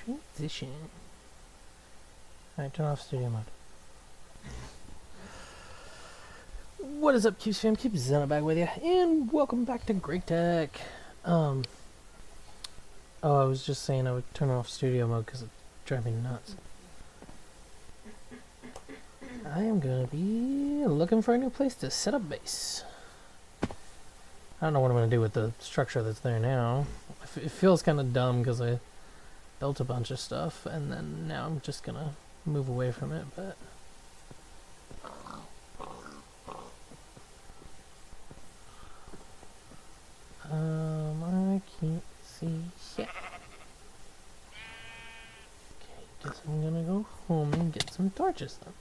Transition. Alright, turn off studio mode. What is up, Cubes fam? Keep Xena back with you, and welcome back to Gregtech. Oh, I was just saying I would turn off studio mode because it drives me nuts. I am gonna be looking for a new place to set up base. I don't know what I'm gonna do with the structure that's there now. It feels kind of dumb because I built a bunch of stuff and then now I'm just gonna move away from it, but I can't see yet. Okay, guess I'm gonna go home and get some torches then.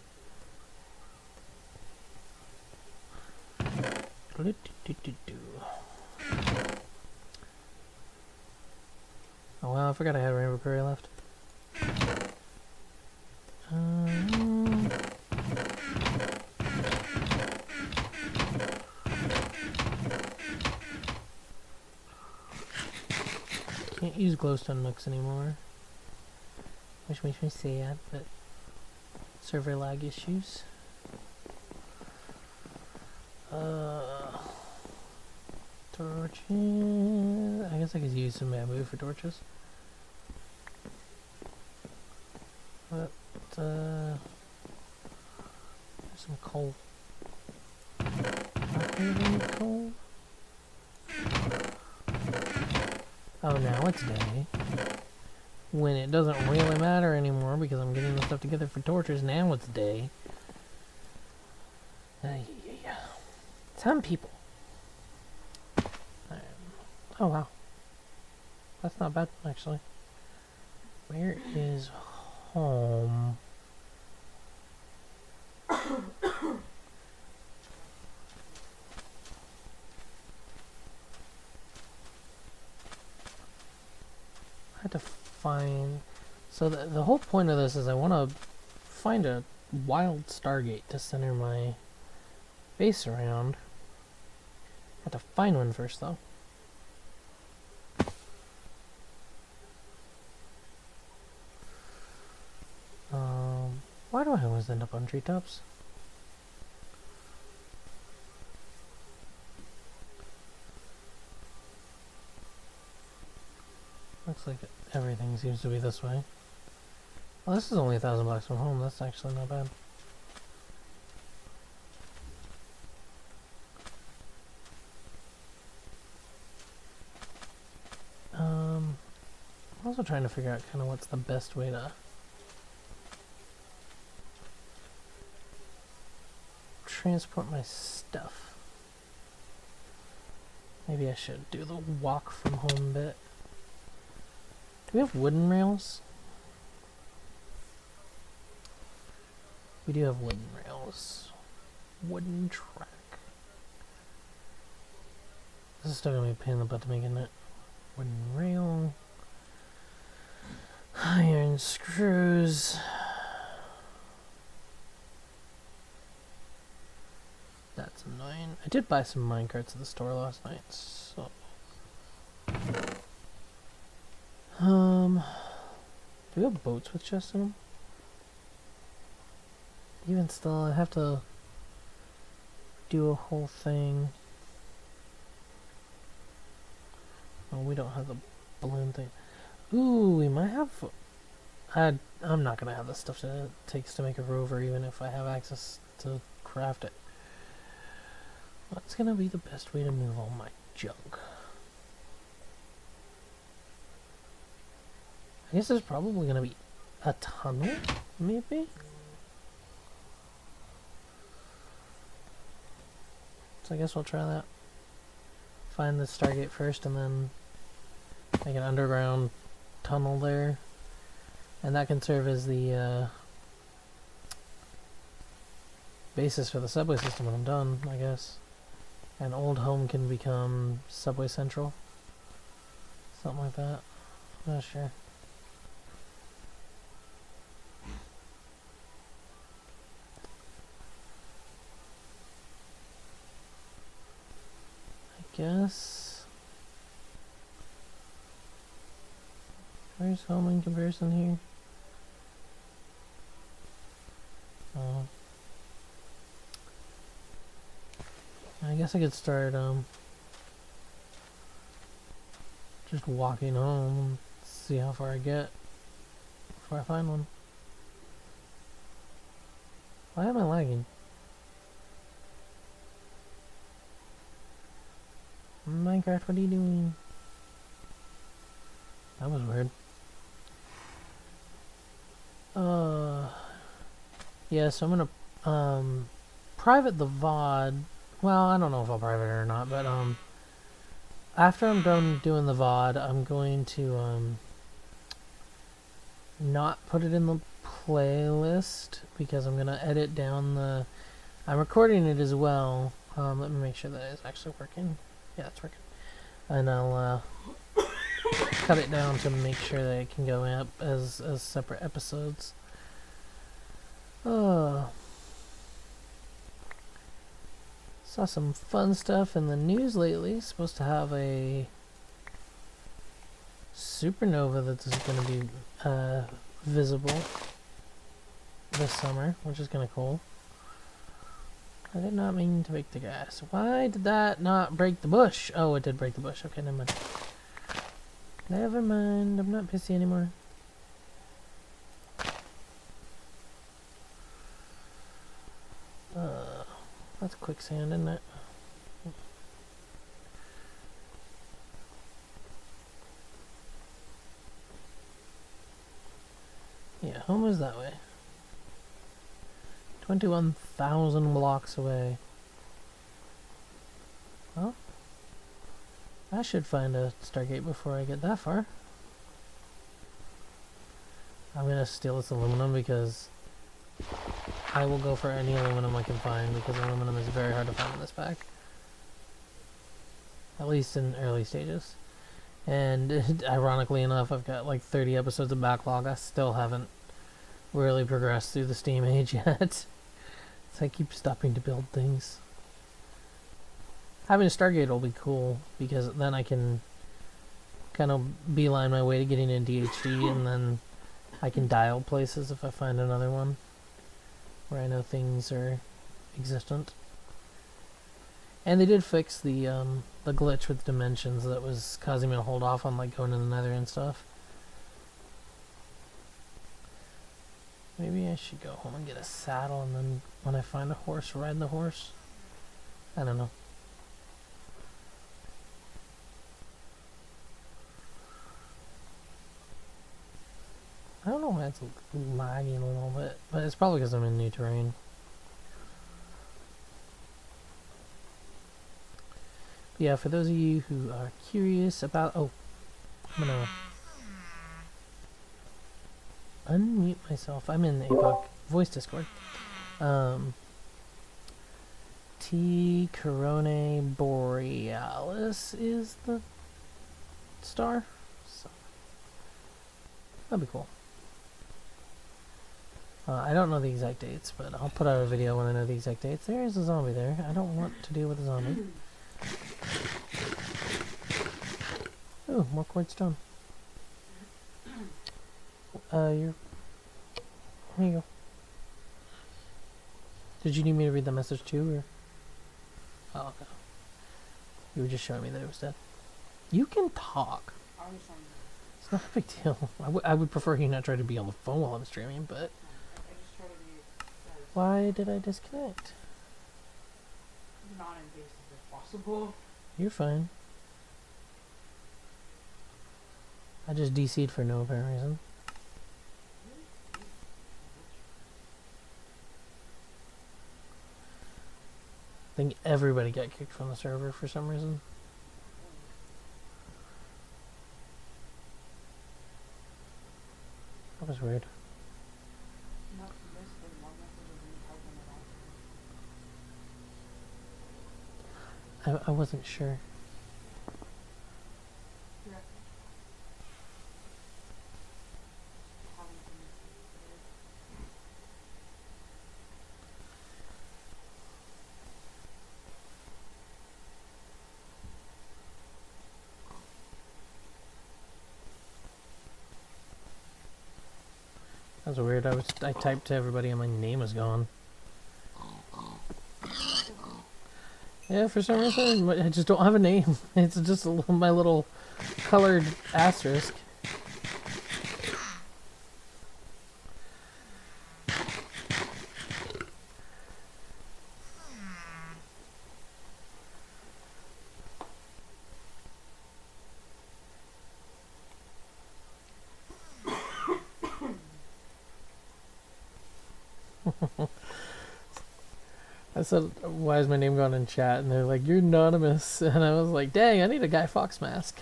Oh wow, I forgot I had Rainbow Prairie left. Can't use glowstone nooks anymore, which makes me sad, but server lag issues. Torches. I guess I could use some bamboo for torches. But there's some coal. Not really any coal. Oh, now it's day. When it doesn't really matter anymore because I'm getting the stuff together for torches, now it's day. Some people. Oh wow. That's not bad, actually. Where is home? I had to find... So the whole point of this is I want to find a wild Stargate to center my base around. I have to find one first, though. Why do I always end up on treetops? Looks like everything seems to be this way. Well, this is only 1,000 blocks from home. That's actually not bad. I'm also trying to figure out kind of what's the best way to transport my stuff. Maybe I should do the walk from home bit. Do we have wooden rails? We do have wooden rails. Wooden track. This is still gonna be a pain in the butt to make, isn't it? Wooden rail. Iron screws. That's annoying. I did buy some minecarts at the store last night, so... do we have boats with chests in them? Even still, I have to do a whole thing. Oh, we don't have the balloon thing. Ooh, we might have... I'm not gonna have the stuff that it takes to make a rover, even if I have access to craft it. What's gonna be the best way to move all my junk? I guess there's probably gonna be a tunnel, maybe? So I guess we'll try that. Find the Stargate first and then make an underground tunnel there. And that can serve as the basis for the subway system when I'm done, I guess. And Old Home can become Subway Central. Something like that. I'm not sure. I guess Where's home in comparison here? Oh. I guess I could start just walking home and see how far I get before I find one. Why am I lagging? Minecraft, what are you doing? That was weird. Yeah, so I'm gonna private the VOD. Well, I don't know if I'll private it or not, but after I'm done doing the VOD, I'm going to not put it in the playlist because I'm gonna edit down the. I'm recording it as well. Let me make sure that it's actually working. Yeah, it's working. And I'll cut it down to make sure that it can go up as separate episodes. Saw some fun stuff in the news lately. Supposed to have a supernova that's going to be visible this summer, which is kind of cool. I did not mean to break the grass. Why did that not break the bush? Oh, it did break the bush. Okay, never mind. Never mind. I'm not pissy anymore. That's quicksand, isn't it? Yeah, home is that way. 21,000 blocks away. Well, I should find a Stargate before I get that far. I'm gonna steal this aluminum because I will go for any aluminum I can find because aluminum is very hard to find in this pack. At least in early stages. And ironically enough, I've got like 30 episodes of backlog. I still haven't really progressed through the Steam age yet. So I keep stopping to build things. Having a Stargate will be cool because then I can kind of beeline my way to getting in DHD and then I can dial places if I find another one where I know things are existent. And they did fix the glitch with dimensions that was causing me to hold off on like going to the Nether and stuff. Maybe I should go home and get a saddle and then when I find a horse, ride the horse. I don't know. I don't know why it's lagging a little bit, but it's probably because I'm in new terrain. But yeah, for those of you who are curious about... Oh, I'm gonna unmute myself. I'm in the APOC voice Discord. T. Coronae Borealis is the star. So, that'd be cool. I don't know the exact dates, but I'll put out a video when I know the exact dates. There is a zombie there. I don't want to deal with a zombie. Oh, more quartz stone. Here you go. Did you need me to read the message too, or? Oh, okay. You were just showing me that it was dead. You can talk. It's not a big deal. I would prefer you not try to be on the phone while I'm streaming, but... Why did I disconnect? Non-invasive if possible. You're fine. I just DC'd for no apparent reason. I think everybody got kicked from the server for some reason. That was weird. I wasn't sure. That's weird. I typed to everybody and my name is gone. Yeah, for some reason I just don't have a name. It's just my little colored asterisk. I said, why is my name gone in chat? And they're like, you're anonymous. And I was like, dang, I need a Guy Fawkes mask.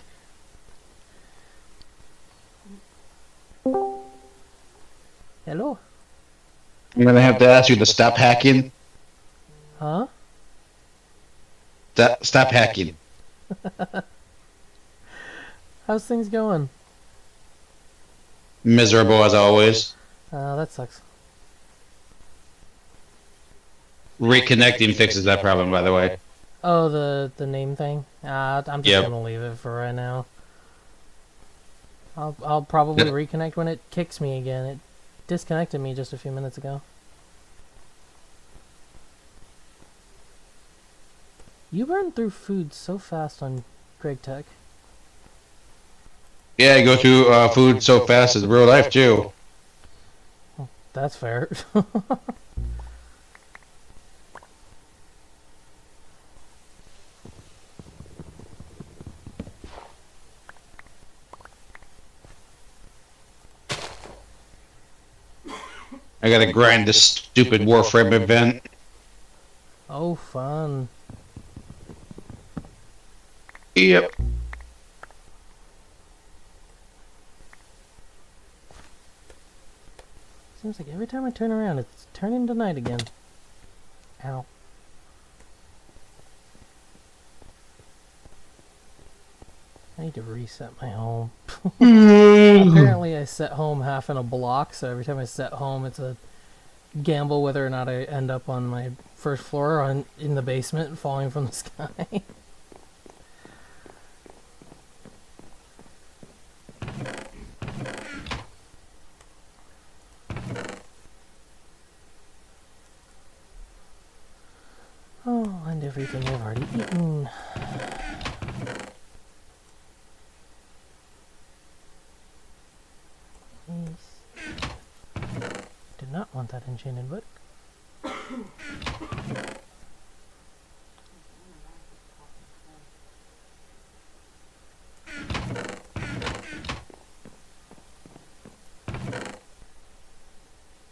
Hello? I'm gonna have to ask you to stop hacking. Huh? Stop hacking. How's things going? Miserable as always. That sucks. Reconnecting fixes that problem, by the way. Oh, the name thing? I'm just gonna leave it for right now. I'll probably reconnect when it kicks me again. It disconnected me just a few minutes ago. You burn through food so fast on Gregtech. Yeah, I go through food so fast in real life too. That's fair. I gotta grind this stupid Warframe event. Oh, fun. Yep. Seems like every time I turn around, it's turning to night again. Ow. I need to reset my home. Apparently I set home half in a block, so every time I set home it's a gamble whether or not I end up on my first floor or in the basement falling from the sky. Oh, and everything I've already eaten. Did not want that enchanted book.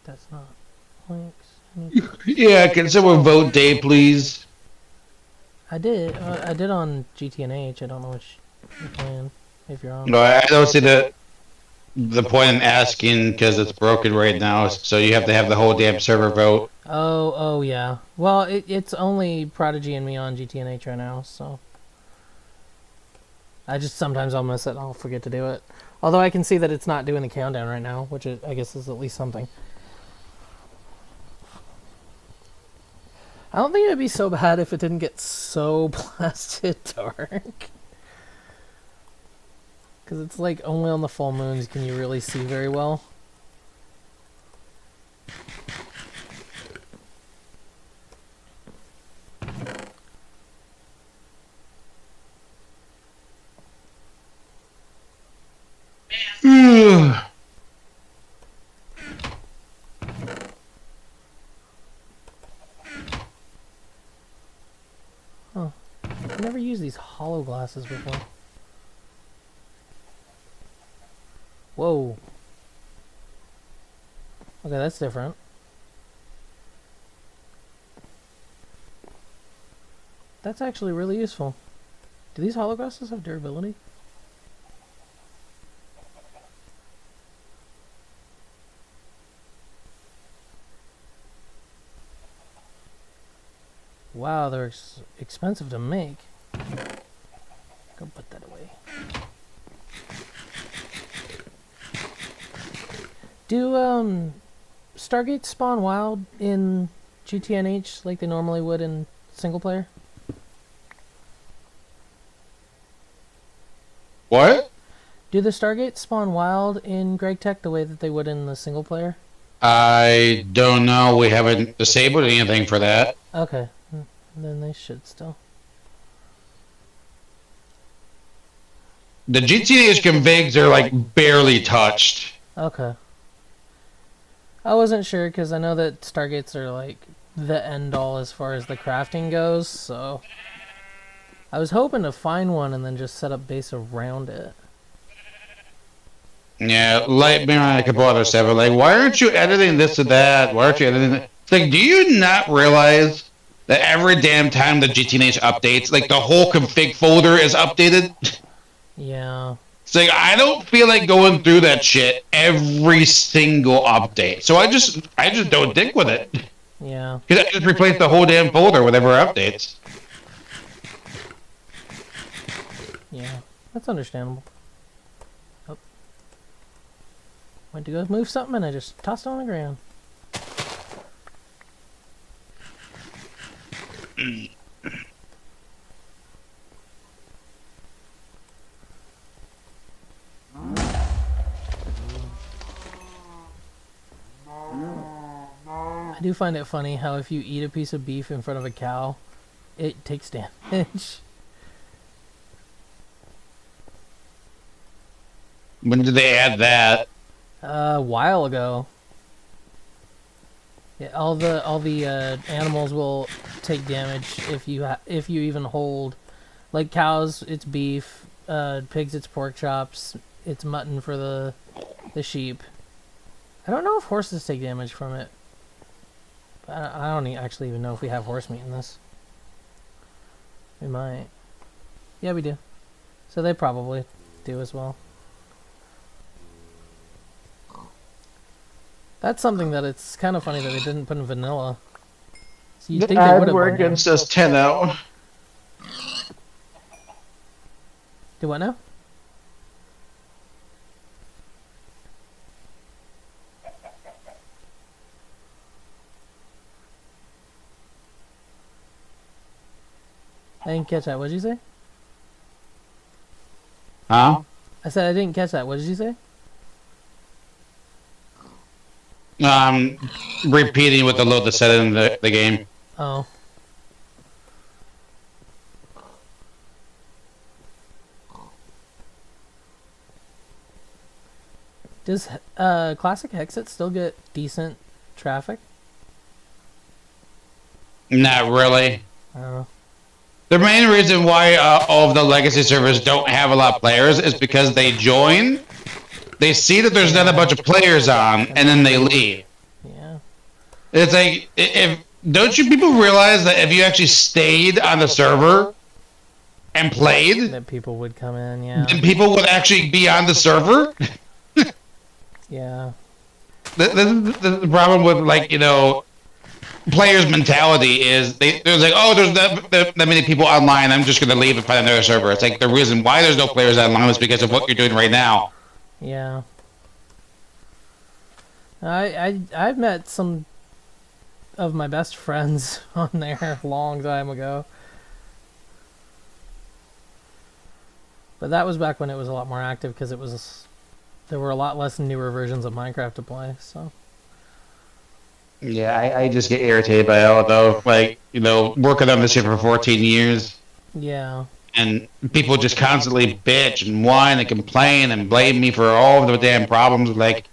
That's not links. Yeah, can someone vote day, please? I did on GTNH. I don't know which you're playing. If you're on. No, I don't see the point in asking because it's broken right now. So you have to have the whole damn server vote. Oh yeah. Well, it's only Prodigy and me on GTNH right now, so I just sometimes I'll miss it. I'll forget to do it. Although I can see that it's not doing the countdown right now, which I guess is at least something. I don't think it'd be so bad if it didn't get so blasted dark. Because it's like only on the full moons can you really see very well. Oh, I've never used these hollow glasses before. Whoa. Okay, that's different. That's actually really useful. Do these hollow glasses have durability? Wow, they're expensive to make. Go put that away. Do Stargates spawn wild in GTNH like they normally would in single player? What? Do the Stargates spawn wild in Gregtech the way that they would in the single player? I don't know. We haven't disabled anything for that. Okay. Then they should still. The GTH configs are like barely touched. Okay. I wasn't sure because I know that Stargates are like the end all as far as the crafting goes, so I was hoping to find one and then just set up base around it. Yeah, like me and a couple other stuff. Like, why aren't you editing this to that? Why aren't you editing that? It's like, do you not realize that every damn time the GTH updates, like the whole config folder is updated? Yeah. It's like, I don't feel like going through that shit every single update. So I just don't dick with it. Yeah. Because I just replace the whole damn folder with every updates. Yeah. That's understandable. Oh. Went to go move something and I just tossed it on the ground. I do find it funny how if you eat a piece of beef in front of a cow, it takes damage. When did they add that? A while ago. Yeah, all the animals will take damage if you even hold. Like cows, it's beef. Pigs, it's pork chops. It's mutton for the sheep. I don't know if horses take damage from it. I don't actually even know if we have horse meat in this. We might. Yeah, we do. So they probably do as well. That's something that it's kind of funny that they didn't put in vanilla. So you'd think they would have. We're against us 10-0. Do what now? I didn't catch that. What did you say? Huh? I said I didn't catch that. What did you say? Repeating with the load to set in the game. Oh. Does Classic Hexit still get decent traffic? Not really. Oh. The main reason why all of the legacy servers don't have a lot of players is because they join, they see that there's not a bunch of players on, and then they leave. Yeah. It's like, don't you people realize that if you actually stayed on the server and played, That people would come in, yeah. then people would actually be on the server? Yeah. This is the problem with, like, you know, players' mentality is there's like, oh, there's that many people online, I'm just going to leave and find another server. It's like the reason why there's no players online is because of what you're doing right now. Yeah. I've met some of my best friends on there a long time ago. But that was back when it was a lot more active because there were a lot less newer versions of Minecraft to play, so. Yeah, I just get irritated by all though. Like, you know, working on this shit for 14 years. Yeah. And people just constantly bitch and whine and complain and blame me for all of the damn problems. Like,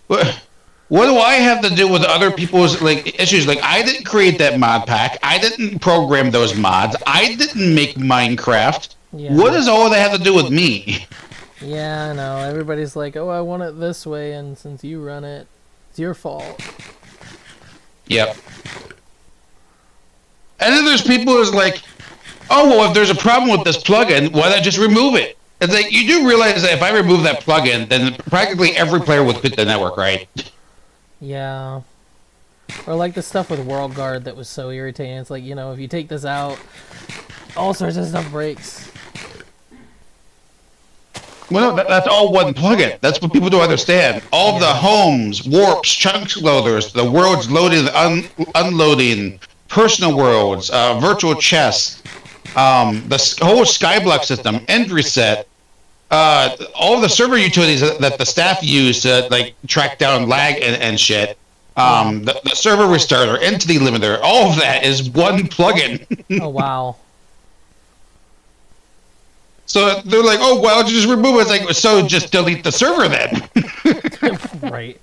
what do I have to do with other people's, like, issues? Like, I didn't create that mod pack. I didn't program those mods. I didn't make Minecraft. Yeah. What does all that have to do with me? Yeah, I know. Everybody's like, oh, I want it this way, and since you run it, it's your fault. Yep. And then there's people who's like, oh, well, if there's a problem with this plugin, why not just remove it? It's like, you do realize that if I remove that plugin, then practically every player would quit the network, right? Yeah. Or like the stuff with World Guard that was so irritating. It's like, you know, if you take this out, all sorts of stuff breaks. Well, no, that's all one plugin. That's what people don't understand. All of the homes, warps, chunks loaders, the worlds loading, unloading, personal worlds, virtual chests, the whole skyblock system, end reset, all the server utilities that the staff use to like track down lag and shit. Yeah. The server restarter, entity limiter, all of that is one plugin. Oh wow. So they're like, oh, why don't you just remove it? It's like, so just delete the server then. Right.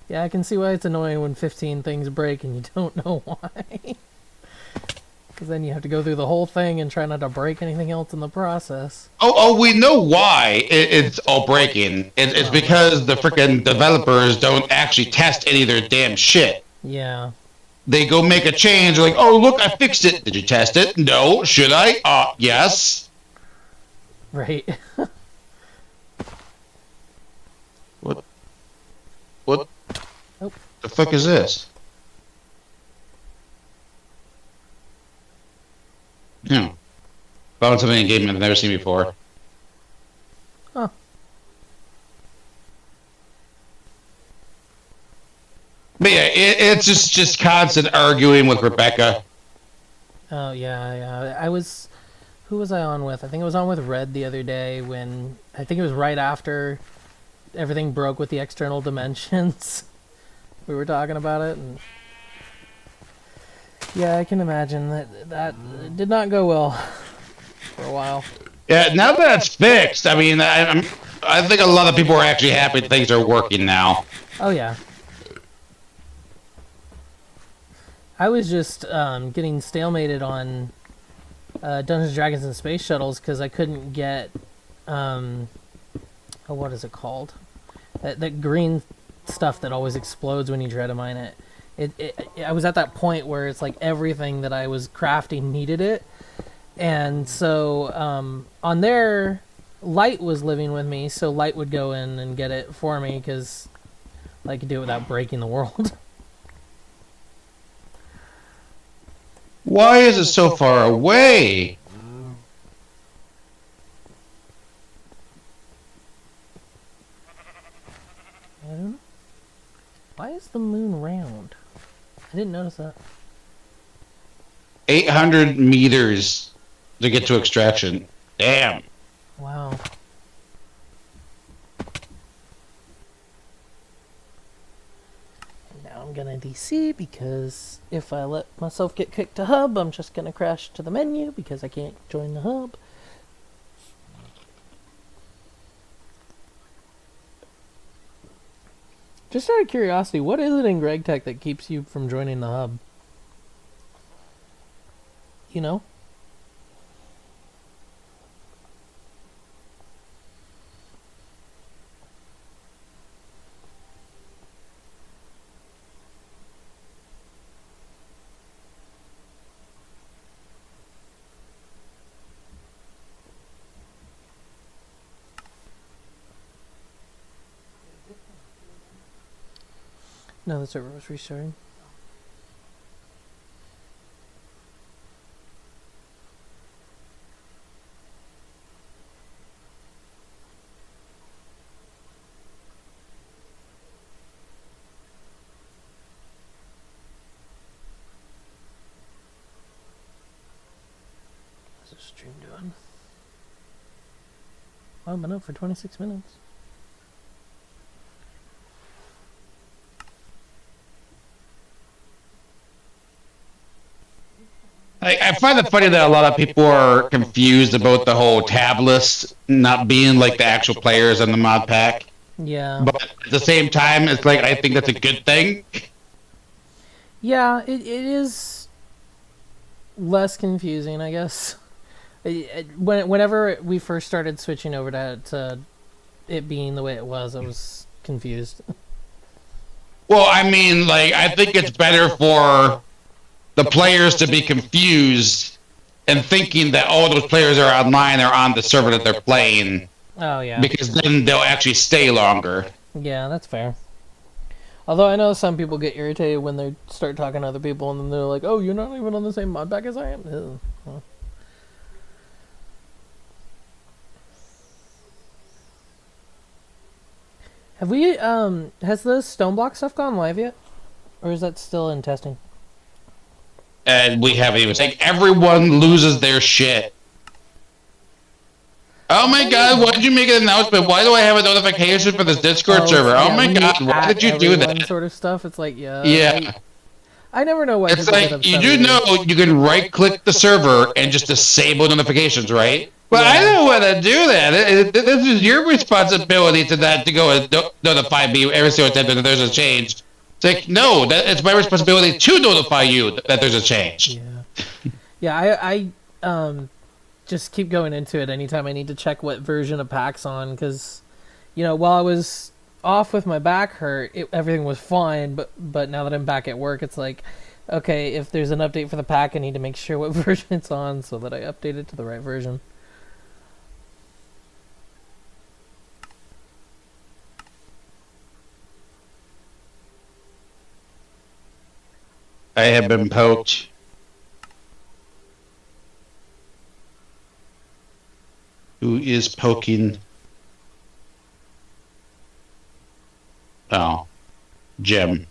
Yeah, I can see why it's annoying when 15 things break and you don't know why. Because then you have to go through the whole thing and try not to break anything else in the process. Oh, we know why it's all breaking. It's because the freaking developers don't actually test any of their damn shit. Yeah. They go make a change, like, oh, look, I fixed it. Did you test it? No. Should I? Yes. Right. What? What? Oh. The fuck is this? Found something in game I've never seen before. Huh. But yeah, it's just constant arguing with Rebecca. Oh, yeah. Who was I on with? I think I was on with Red the other day when... I think it was right after everything broke with the external dimensions. We were talking about it, and... Yeah, I can imagine that did not go well for a while. Yeah, now that it's fixed, I mean, I think a lot of people are actually happy things are working now. Oh, yeah. I was just getting stalemated on Dungeons & Dragons and Space Shuttles because I couldn't get... what is it called? That green stuff that always explodes when you try to mine it. I was at that point where it's like everything that I was crafting needed it. And so on there, Light was living with me, so Light would go in and get it for me because I could do it without breaking the world. Why is it so far away? I don't know. Why is the moon round? I didn't notice that. 800 meters to get to extraction. Damn. Wow. Now I'm gonna DC because if I let myself get kicked to hub, I'm just gonna crash to the menu because I can't join the hub. Just out of curiosity, what is it in Gregtech that keeps you from joining the hub? You know? No, the server was restarting. What's the stream doing? Oh, I've been up for 26 minutes. I find it funny that a lot of people are confused about the whole tab list not being like the actual players in the mod pack. Yeah. But at the same time, it's like, I think that's a good thing. Yeah, it is less confusing, I guess. Whenever we first started switching over to it being the way it was, I was confused. Well, I mean, like, I think it's better for the players to be confused and thinking that all those players are online or on the server that they're playing. Oh, yeah. Because then they'll actually stay longer. Yeah, that's fair. Although I know some people get irritated when they start talking to other people and then they're like, oh, you're not even on the same mod pack as I am? Ew. Well. Have we, has the Stoneblock stuff gone live yet? Or is that still in testing? and we haven't even. It's like everyone loses their shit. Oh my god, why did you make an announcement? Why do I have a notification for this Discord server? Oh yeah, my when you god, why did you do that? sort of stuff, it's like, yeah. Yeah. I never know why It's people get like, you upset do either. know you can right-click the server and just disable notifications, right? Well, I Yeah. don't want to do that. This is your responsibility to that, to go and notify me every single time that there's a change. It's like, no, it's my responsibility to notify you that there's a change. Yeah. Yeah, I just keep going into it anytime I need to check what version of pack's on, because, you know, while I was off with my back hurt, everything was fine, but now that I'm back at work, it's like, okay, if there's an update for the pack, I need to make sure what version it's on so that I update it to the right version. I have been poked. Who is poking? Oh, Jim.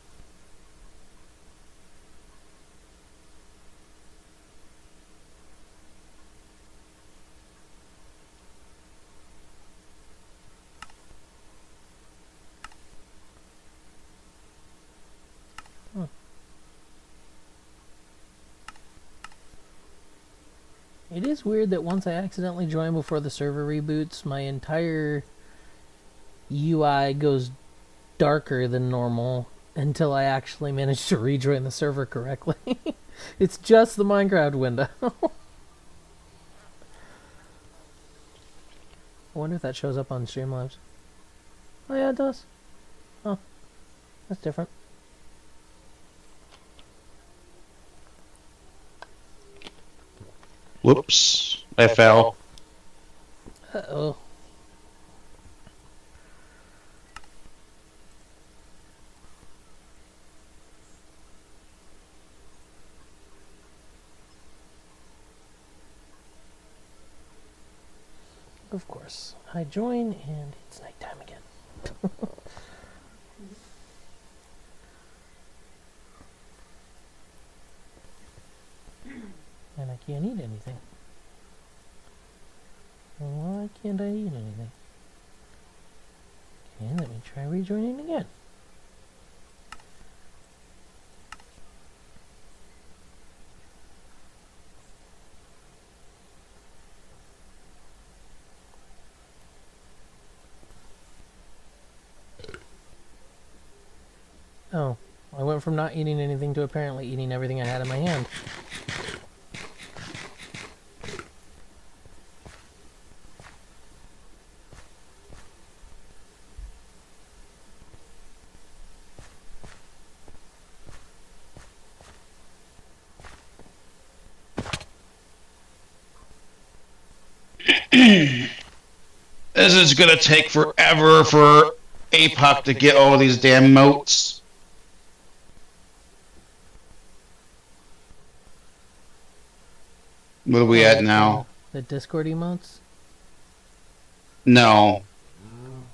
It is weird that once I accidentally join before the server reboots, my entire UI goes darker than normal until I actually manage to rejoin the server correctly. It's just the Minecraft window. I wonder if that shows up on Streamlabs. Oh yeah, it does. Oh, that's different. Whoops, I fell. Uh-oh. Of course. I join and it's nighttime again. And I can't eat anything. Why can't I eat anything? Okay, let me try rejoining again. Oh, I went from not eating anything to apparently eating everything I had in my hand. This is gonna take forever for APOC to get all these damn moats. What are we at now? The Discord emotes? No.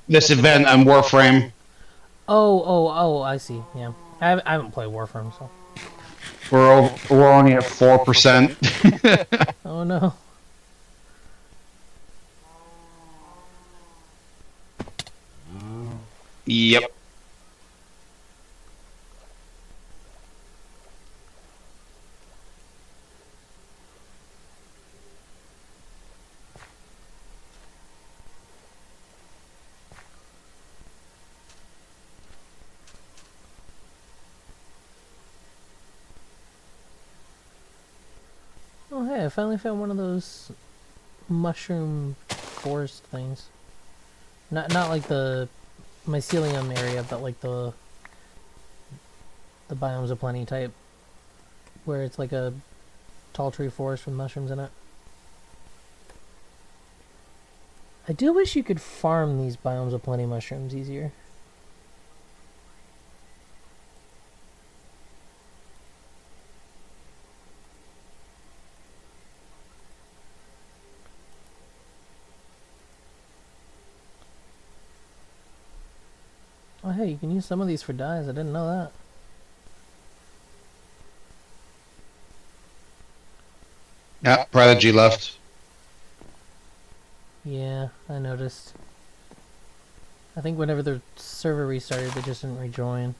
This event on Warframe. Oh, I see, yeah. I haven't played Warframe, so. We're only at 4%. Oh no. Yep. Oh hey, I finally found one of those mushroom forest things. Not like the mycelium area, but like the biomes of plenty type, where it's like a tall tree forest with mushrooms in it. I do wish you could farm these biomes of plenty mushrooms easier. Oh hey, you can use some of these for dyes. I didn't know that. Yeah, Prodigy left. Yeah, I noticed. I think whenever the server restarted, they just didn't rejoin.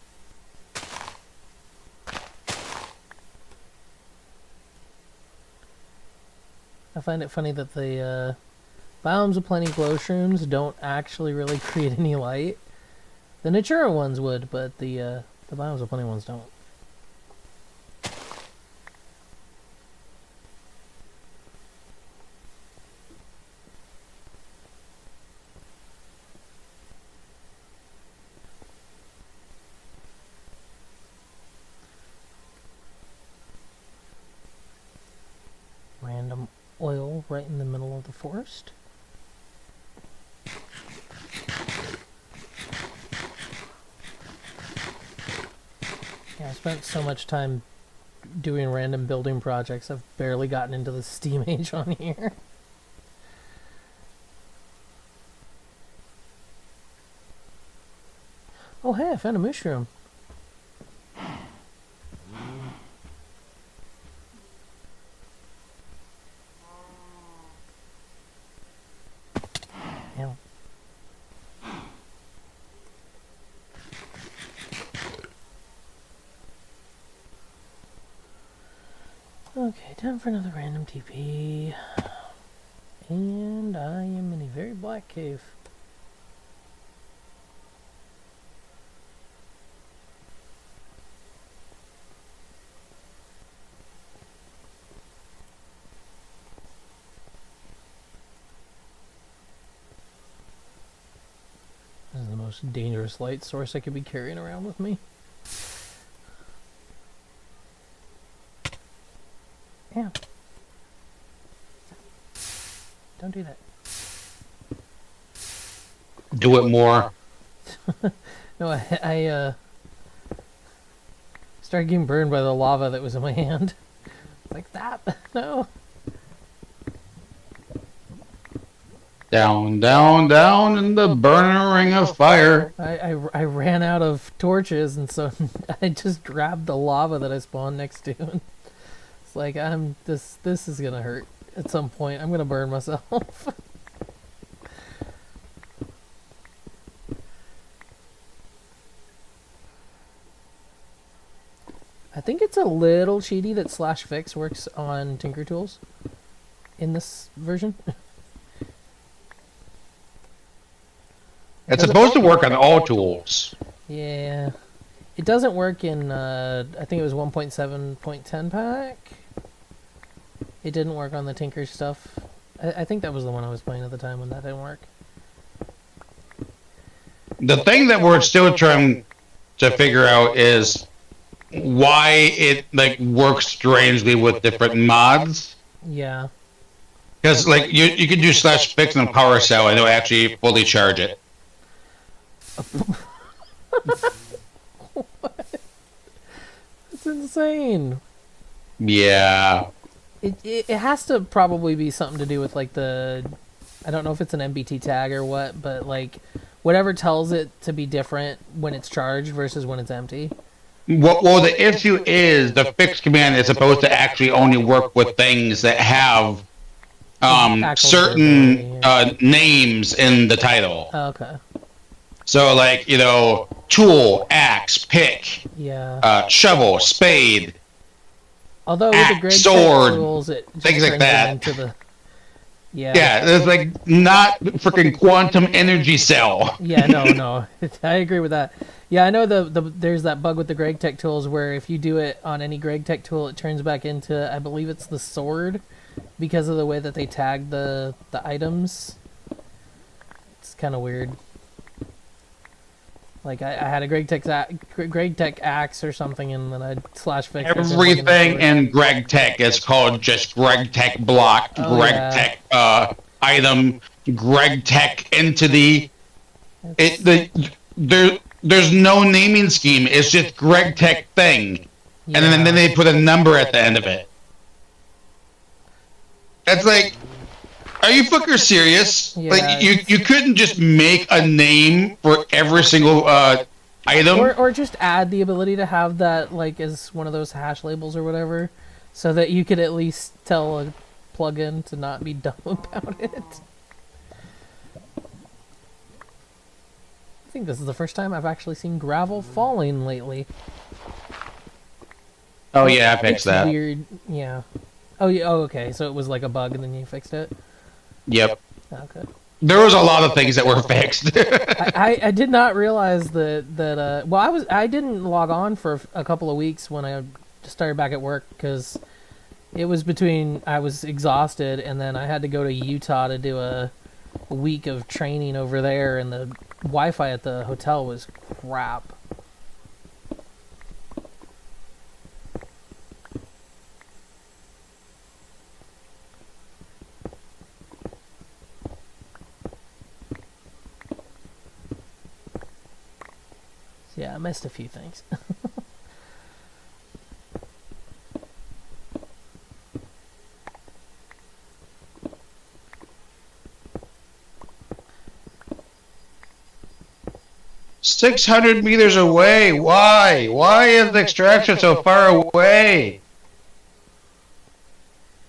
I find it funny that the Biomes of Plenty glow shrooms don't actually really create any light. The Natura ones would, but the Biomes of Plenty ones don't. Random oil right in the middle of the forest. Yeah, I spent so much time doing random building projects, I've barely gotten into the Steam Age on here. Oh hey, I found a mushroom. Yeah. Okay, time for another random TP. And I am in a very black cave. This is the most dangerous light source I could be carrying around with me. Yeah. Don't do that. Do it more. No, I started getting burned by the lava that was in my hand. Like that? No. Down, down, down in the burning ring of fire. I ran out of torches, and so I just grabbed the lava that I spawned next to. And it's like, this is gonna hurt at some point. I'm gonna burn myself. I think it's a little cheaty that /fix works on Tinker Tools in this version. It's supposed to work on all tools. Yeah. It doesn't work in, I think it was 1.7.10 pack. It didn't work on the Tinker stuff. I think that was the one I was playing at the time when that didn't work. The thing that we're still trying to figure out is why it like works strangely with different mods. Yeah. Because like you can do /fix on a power cell and it'll actually fully charge it. What? That's insane. Yeah. It has to probably be something to do with like the, I don't know if it's an MBT tag or what, but like whatever tells it to be different when it's charged versus when it's empty. Well, the issue is the fix command is supposed to actually only work with things that have certain names in the title. Oh, okay. So, like, you know, tool, axe, pick, yeah, shovel, spade, although with the Gregtech sword, tools, it just things like turns it that. into the, yeah, there's like not freaking quantum energy cell. Yeah, no, I agree with that. Yeah, I know there's that bug with the Gregtech tools where if you do it on any Gregtech tool, it turns back into, I believe it's the sword, because of the way that they tag the items. It's kind of weird. Like I had a Gregtech axe or something, and then I /fix everything in Gregtech is called just Gregtech block, Gregtech item, Gregtech entity. There's no naming scheme. It's just Gregtech thing, and then they put a number at the end of it. It's like, are you fuckers serious? Yeah, like you couldn't just make a name for every single item, or just add the ability to have that like as one of those hash labels or whatever, so that you could at least tell plug in to not be dumb about it. I think this is the first time I've actually seen gravel falling lately. Oh yeah, I fixed that. Weird, yeah. Oh yeah. Oh, okay. So it was like a bug, and then you fixed it. Yep. Okay. There was a lot of things that were fixed. I did not realize that well, I didn't log on for a couple of weeks when I started back at work because it was between I was exhausted and then I had to go to Utah to do a week of training over there, and the Wi-Fi at the hotel was crap. So yeah, I missed a few things. 600 meters away. Why? Why is the extraction so far away?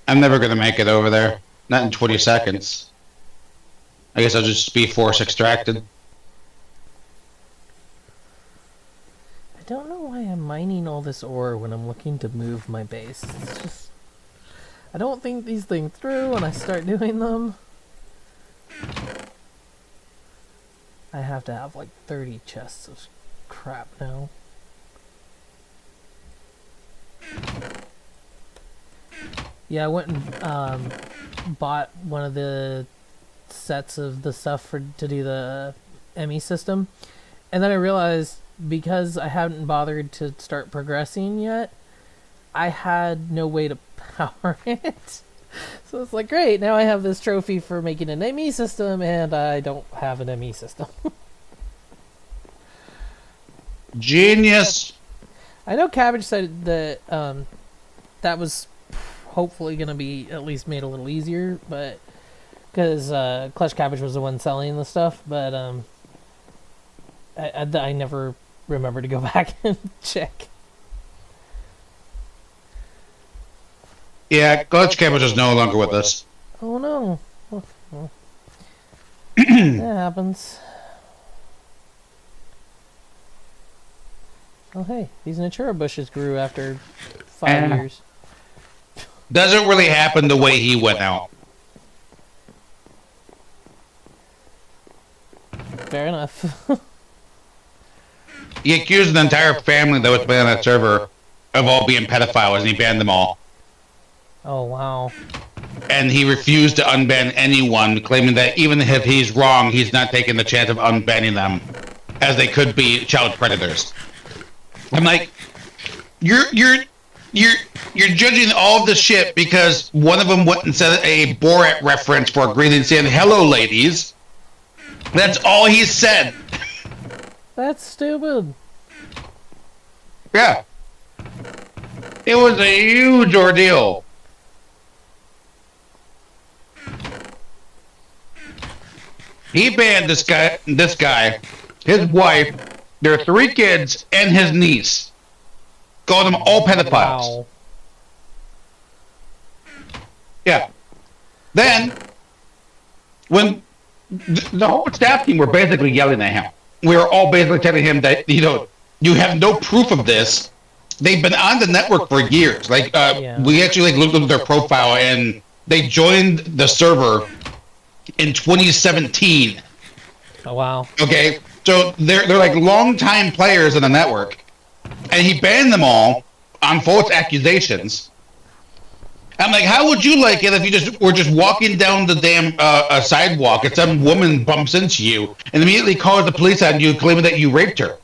I'm never gonna make it over there. Not in 20 seconds. I guess I'll just be force extracted. I don't know why I'm mining all this ore when I'm looking to move my base. It's just... I don't think these things through when I start doing them. I have to have like 30 chests of crap now. Yeah, I went and bought one of the sets of the stuff to do the ME system. And then I realized because I hadn't bothered to start progressing yet, I had no way to power it. So it's like, great, now I have this trophy for making an ME system, and I don't have an ME system. Genius! I know Cabbage said that that was hopefully going to be at least made a little easier, but because Clutch Cabbage was the one selling the stuff, but I never remember to go back and check. Yeah, Clutch Cabbage is no longer with us. Oh no. Well, that happens. Oh hey, these Natura bushes grew after 5 years. Doesn't really happen the way he went out. Fair enough. He accused the entire family that was playing on that server of all being pedophiles, and he banned them all. Oh wow. And he refused to unban anyone, claiming that even if he's wrong, he's not taking the chance of unbanning them, as they could be child predators. I'm like, you're judging all of this shit because one of them went and said a Borat reference for a greeting saying, "Hello, ladies." That's all he said. That's stupid. Yeah. It was a huge ordeal. He banned this guy, his wife, their 3 kids, and his niece. Called them all pedophiles. Wow. Yeah. Then, when the whole staff team were basically yelling at him, we were all basically telling him that, you have no proof of this. They've been on the network for years. Like, we actually looked at their profile, and they joined the server in 2017. Oh wow. Okay, so they're like long-time players in the network, and he banned them all on false accusations. I'm like, how would you like it if you were just walking down the damn sidewalk and some woman bumps into you and immediately calls the police on you, claiming that you raped her?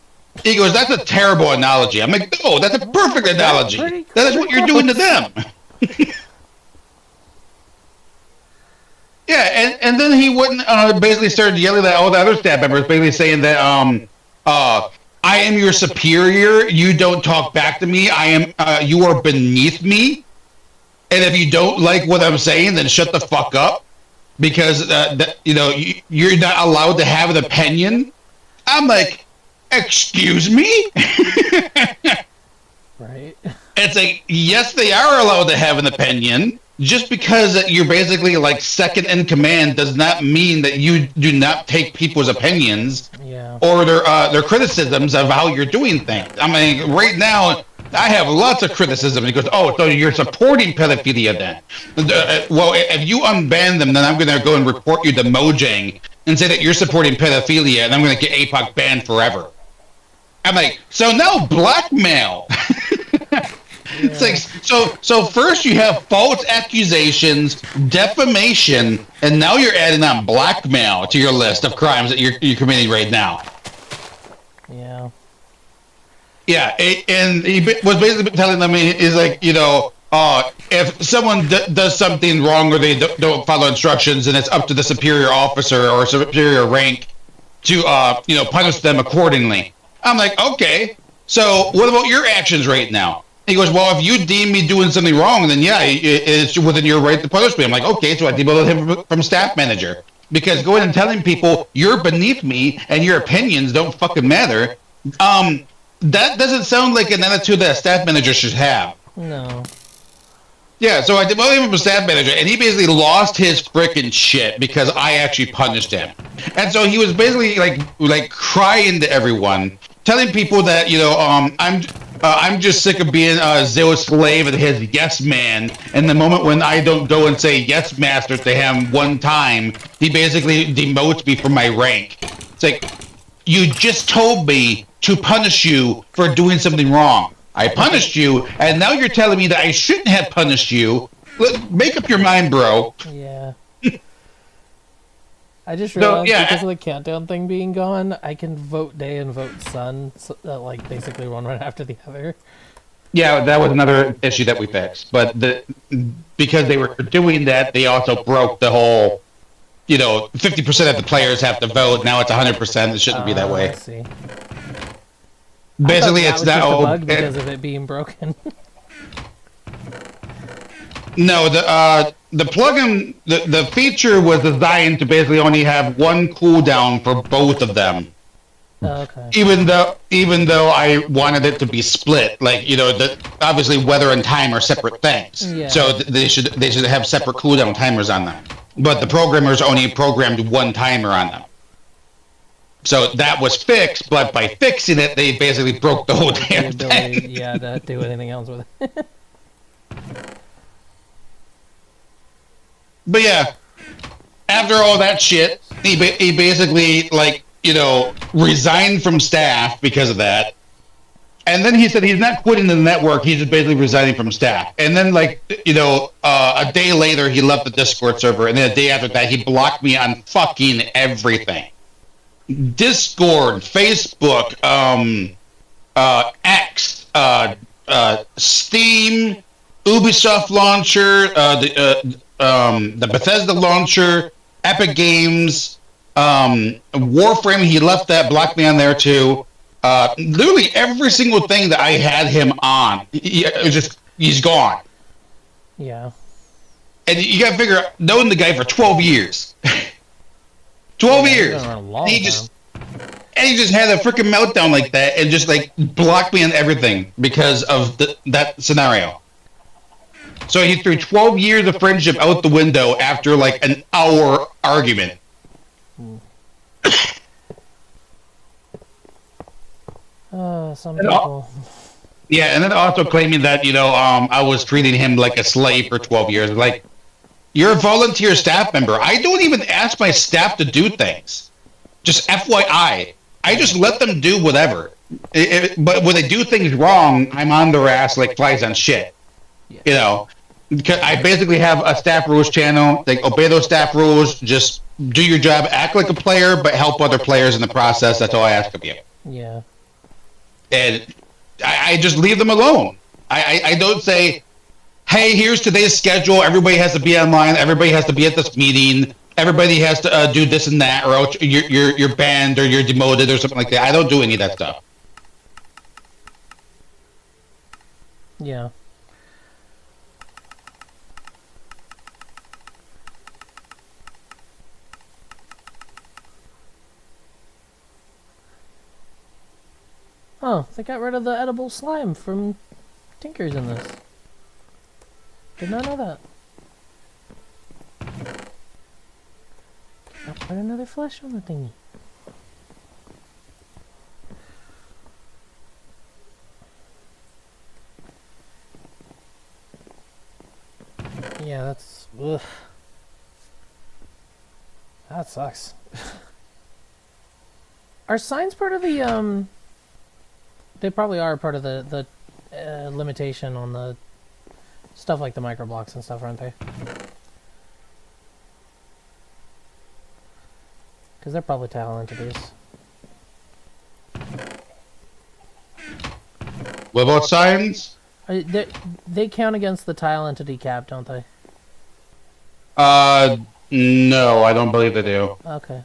He goes, that's a terrible analogy. I'm like, no, that's a perfect analogy. That is what you're doing to them. Yeah, and then he wouldn't basically started yelling at all the other staff members, basically saying that I am your superior. You don't talk back to me. You are beneath me. And if you don't like what I'm saying, then shut the fuck up, because you're not allowed to have an opinion. I'm like, excuse me? Right. It's like, yes, they are allowed to have an opinion. just because you're basically like second in command does not mean that you do not take people's opinions Yeah. or their criticisms of how you're doing things. I mean, right now I have lots of criticism. He goes, "Oh, so you're supporting pedophilia then?" Well, if you unban them, then I'm going to go and report you to Mojang and say that you're supporting pedophilia, and I'm going to get APOC banned forever. I'm like, so now blackmail. It's like so first you have false accusations, defamation, and now you're adding on blackmail to your list of crimes that you're committing right now. Yeah. Yeah, and he was basically telling them, he's like, if someone does something wrong or they don't follow instructions, and it's up to the superior officer or superior rank to punish them accordingly. I'm like, okay, so what about your actions right now? He goes, well, if you deem me doing something wrong, then yeah, it's within your right to punish me. I'm like, okay, so I demoted him from staff manager. Because going and telling people you're beneath me and your opinions don't fucking matter, that doesn't sound like an attitude that a staff manager should have. No. Yeah, so I demoted him from staff manager, and he basically lost his frickin' shit because I actually punished him. And so he was basically like crying to everyone, telling people that I'm just sick of being a Zeus slave and his yes man. And the moment when I don't go and say yes master to him one time, he basically demotes me from my rank. It's like, you just told me to punish you for doing something wrong. I punished you, and now you're telling me that I shouldn't have punished you. Make up your mind, bro. Yeah. I just realized because of the countdown thing being gone, I can vote day and vote sun, so, like basically one right after the other. Yeah, that was another issue that we fixed. But because they were doing that, they also broke the whole, 50% of the players have to vote. Now it's 100%. It shouldn't be that way. I see. Basically, it's that old bug because of it being broken. No, the plugin, the feature was designed to basically only have one cooldown for both of them. Oh, okay. Even though I wanted it to be split, obviously weather and time are separate things. Yeah. So they should have separate cooldown timers on them. But the programmers only programmed one timer on them. So that was fixed, but by fixing it, they basically broke the whole damn thing. Yeah, to do anything else with it. But yeah, after all that shit, he basically resigned from staff because of that. And then he said he's not quitting the network, he's just basically resigning from staff. And then a day later he left the Discord server, and then a day after that he blocked me on fucking everything. Discord, Facebook, X, Steam, Ubisoft launcher, the Bethesda launcher, Epic Games, Warframe. He left that, blocked me on there too. Literally every single thing that I had him on, he's gone. Yeah. And you gotta figure, knowing the guy for 12 years. 12 years. He just had a freaking meltdown like that and just blocked me on everything because of that scenario. So he threw 12 years of friendship out the window after an hour argument. Some people. Yeah, and then also claiming that I was treating him like a slave for 12 years. You're a volunteer staff member. I don't even ask my staff to do things. Just FYI. I just let them do whatever. But when they do things wrong, I'm on their ass like flies on shit. Yeah. Because I basically have a staff rules channel. Obey those staff rules. Just do your job. Act like a player, but help other players in the process. That's all I ask of you. Yeah. And I just leave them alone. I don't say, hey, here's today's schedule. Everybody has to be online. Everybody has to be at this meeting. Everybody has to do this and that, or else you're banned or you're demoted or something like that. I don't do any of that stuff. Yeah. Oh, they got rid of the edible slime from Tinkers in this. Did not know that. Put another flesh on the thingy. Yeah, that's... Ugh. That sucks. Are signs part of the, They probably are part of the limitation on the stuff like the microblocks and stuff, aren't they? Because they're probably tile entities. What about signs? They count against the tile entity cap, don't they? No, I don't believe they do. Okay.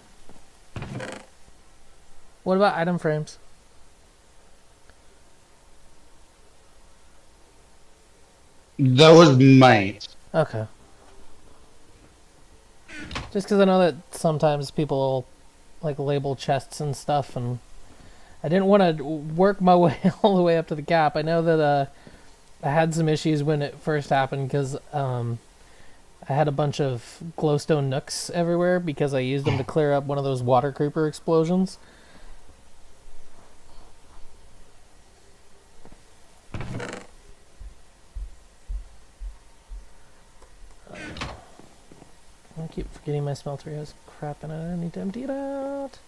What about item frames? Those might. Okay. Just because I know that sometimes people like label chests and stuff, and I didn't want to work my way all the way up to the cap. I know that I had some issues when it first happened because I had a bunch of glowstone nooks everywhere because I used them to clear up one of those water creeper explosions. I keep forgetting my smelter has crap in it. I need to empty it out.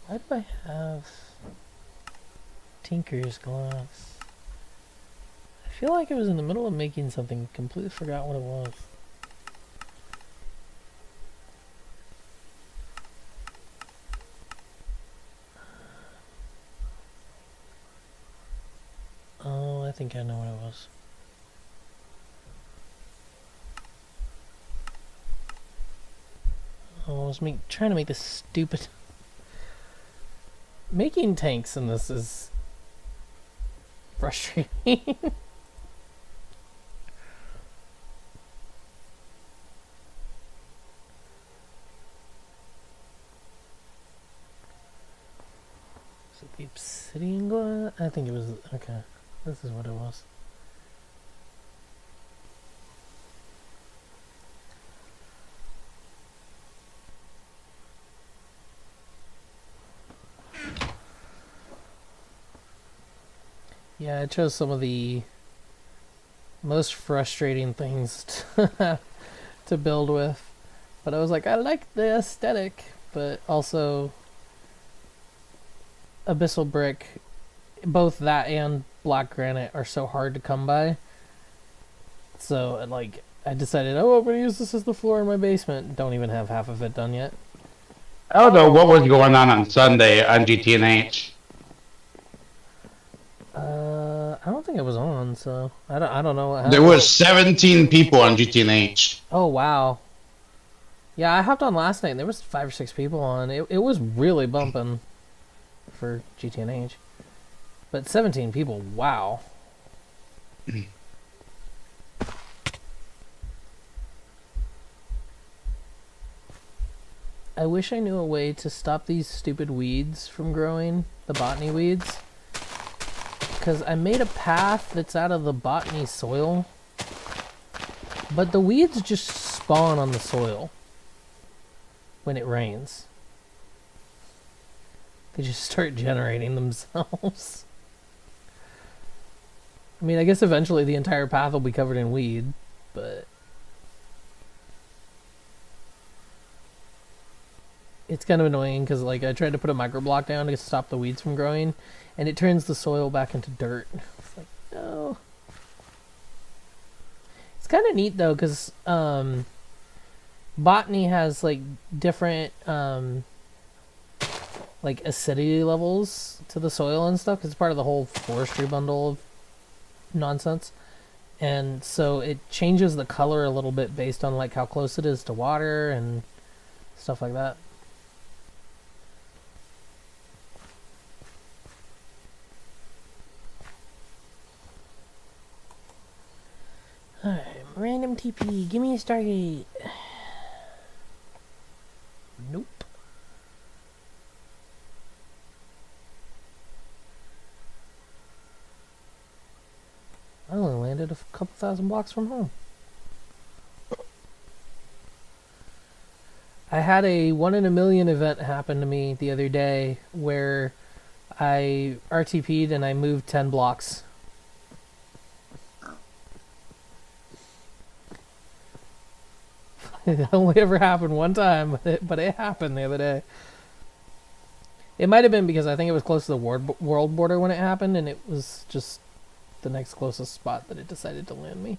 Why do I have Tinker's glass? I feel like I was in the middle of making something, completely forgot what it was. Oh, I think I know what it was. Oh, I was trying to make this stupid... Making tanks in this is frustrating. Is it the obsidian glass? I think it was... Okay, this is what it was. Yeah, I chose some of the most frustrating things to build with. But I was like, I like the aesthetic, but also Abyssal Brick, both that and Black Granite are so hard to come by. So, like, I decided, oh, I'm going to use this as the floor in my basement. Don't even have half of it done yet. I don't know what was going on Sunday on GTNH. I don't think it was on, so I don't know what happened. There was 17 people on GTNH. Oh wow. Yeah, I hopped on last night and there was 5 or 6 people on. It was really bumping for GTNH. But 17 people, wow. I wish I knew a way to stop these stupid weeds from growing, the botany weeds. Because I made a path that's out of the botany soil, but the weeds just spawn on the soil when it rains. They just start generating themselves. I mean, I guess eventually the entire path will be covered in weed, but it's kind of annoying because, like, I tried to put a microblock down to stop the weeds from growing, and it turns the soil back into dirt. It's like, no. It's kind of neat, though, because botany has, like, different, like, acidity levels to the soil and stuff, because it's part of the whole forestry bundle of nonsense. And so it changes the color a little bit based on, like, how close it is to water and stuff like that. Alright, random TP, give me a Stargate. Nope. a couple thousand blocks from home. I had a 1 in a million event happen to me the other day where I RTP'd and I moved 10 blocks. It only ever happened one time, but it happened the other day. It might have been because I think it was close to the world border when it happened, and it was just the next closest spot that it decided to land me.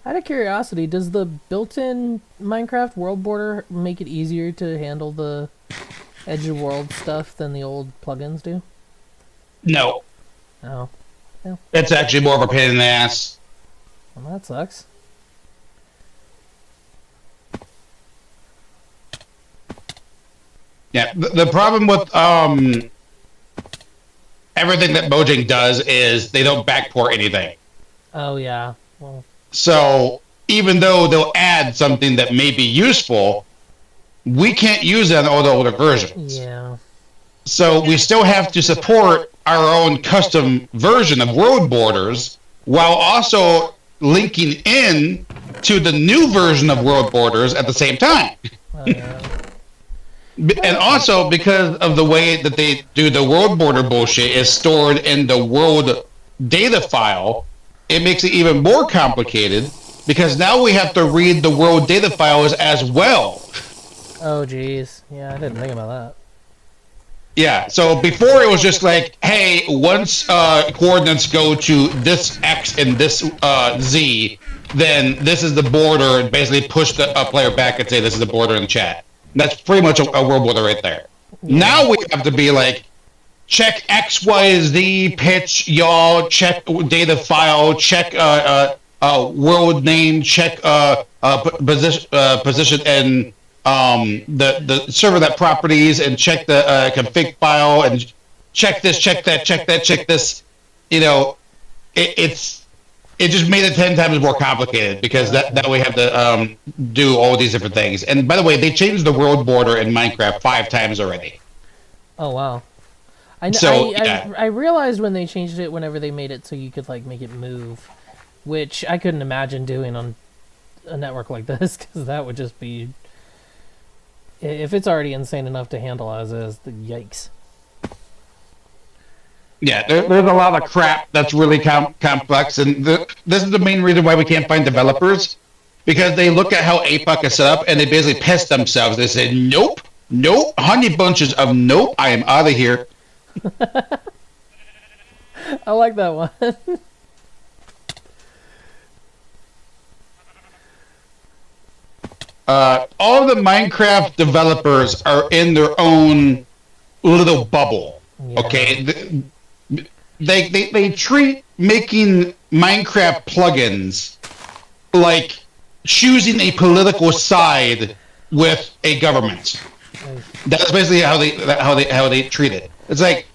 Out of curiosity, does the built-in Minecraft world border make it easier to handle the edge of world stuff than the old plugins do? No. Oh. Yeah. It's actually more of a pain in the ass. Well, that sucks. Yeah, the problem with everything that Mojang does is they don't backport anything. Oh, yeah. Well... So even though they'll add something that may be useful, we can't use it on all the older versions. Yeah. So we still have to support our own custom version of world borders while also linking in to the new version of world borders at the same time. And also because of the way that they do the world border bullshit is stored in the world data file, it makes it even more complicated because now we have to read the world data files as well. Oh, geez. Yeah, I didn't think about that. Yeah, so before it was just like, hey, once coordinates go to this X and this Z, then this is the border, and basically push the player back and say this is the border in chat. That's pretty much a world border right there. Yeah. Now we have to be like, check X, Y, Z, pitch, y'all, check data file, check world name, check position and the server that properties, and check the config file, and check this, check that, check that, check this. You know, it just made it 10 times more complicated because that we have to do all these different things. And by the way, they changed the world border in Minecraft 5 times already. Oh wow. I realized when they changed it, whenever they made it so you could like make it move, which I couldn't imagine doing on a network like this, because that would just be, if it's already insane enough to handle as is, the yikes. Yeah, there's a lot of crap that's really complex, and this is the main reason why we can't find developers, because they look at how APOC is set up and they basically piss themselves. They say, nope, honey bunches of nope, I am out of here. I like that one. All the Minecraft developers are in their own little bubble. Yeah. Okay, they treat making Minecraft plugins like choosing a political side with a government. That's basically how they treat it. It's like,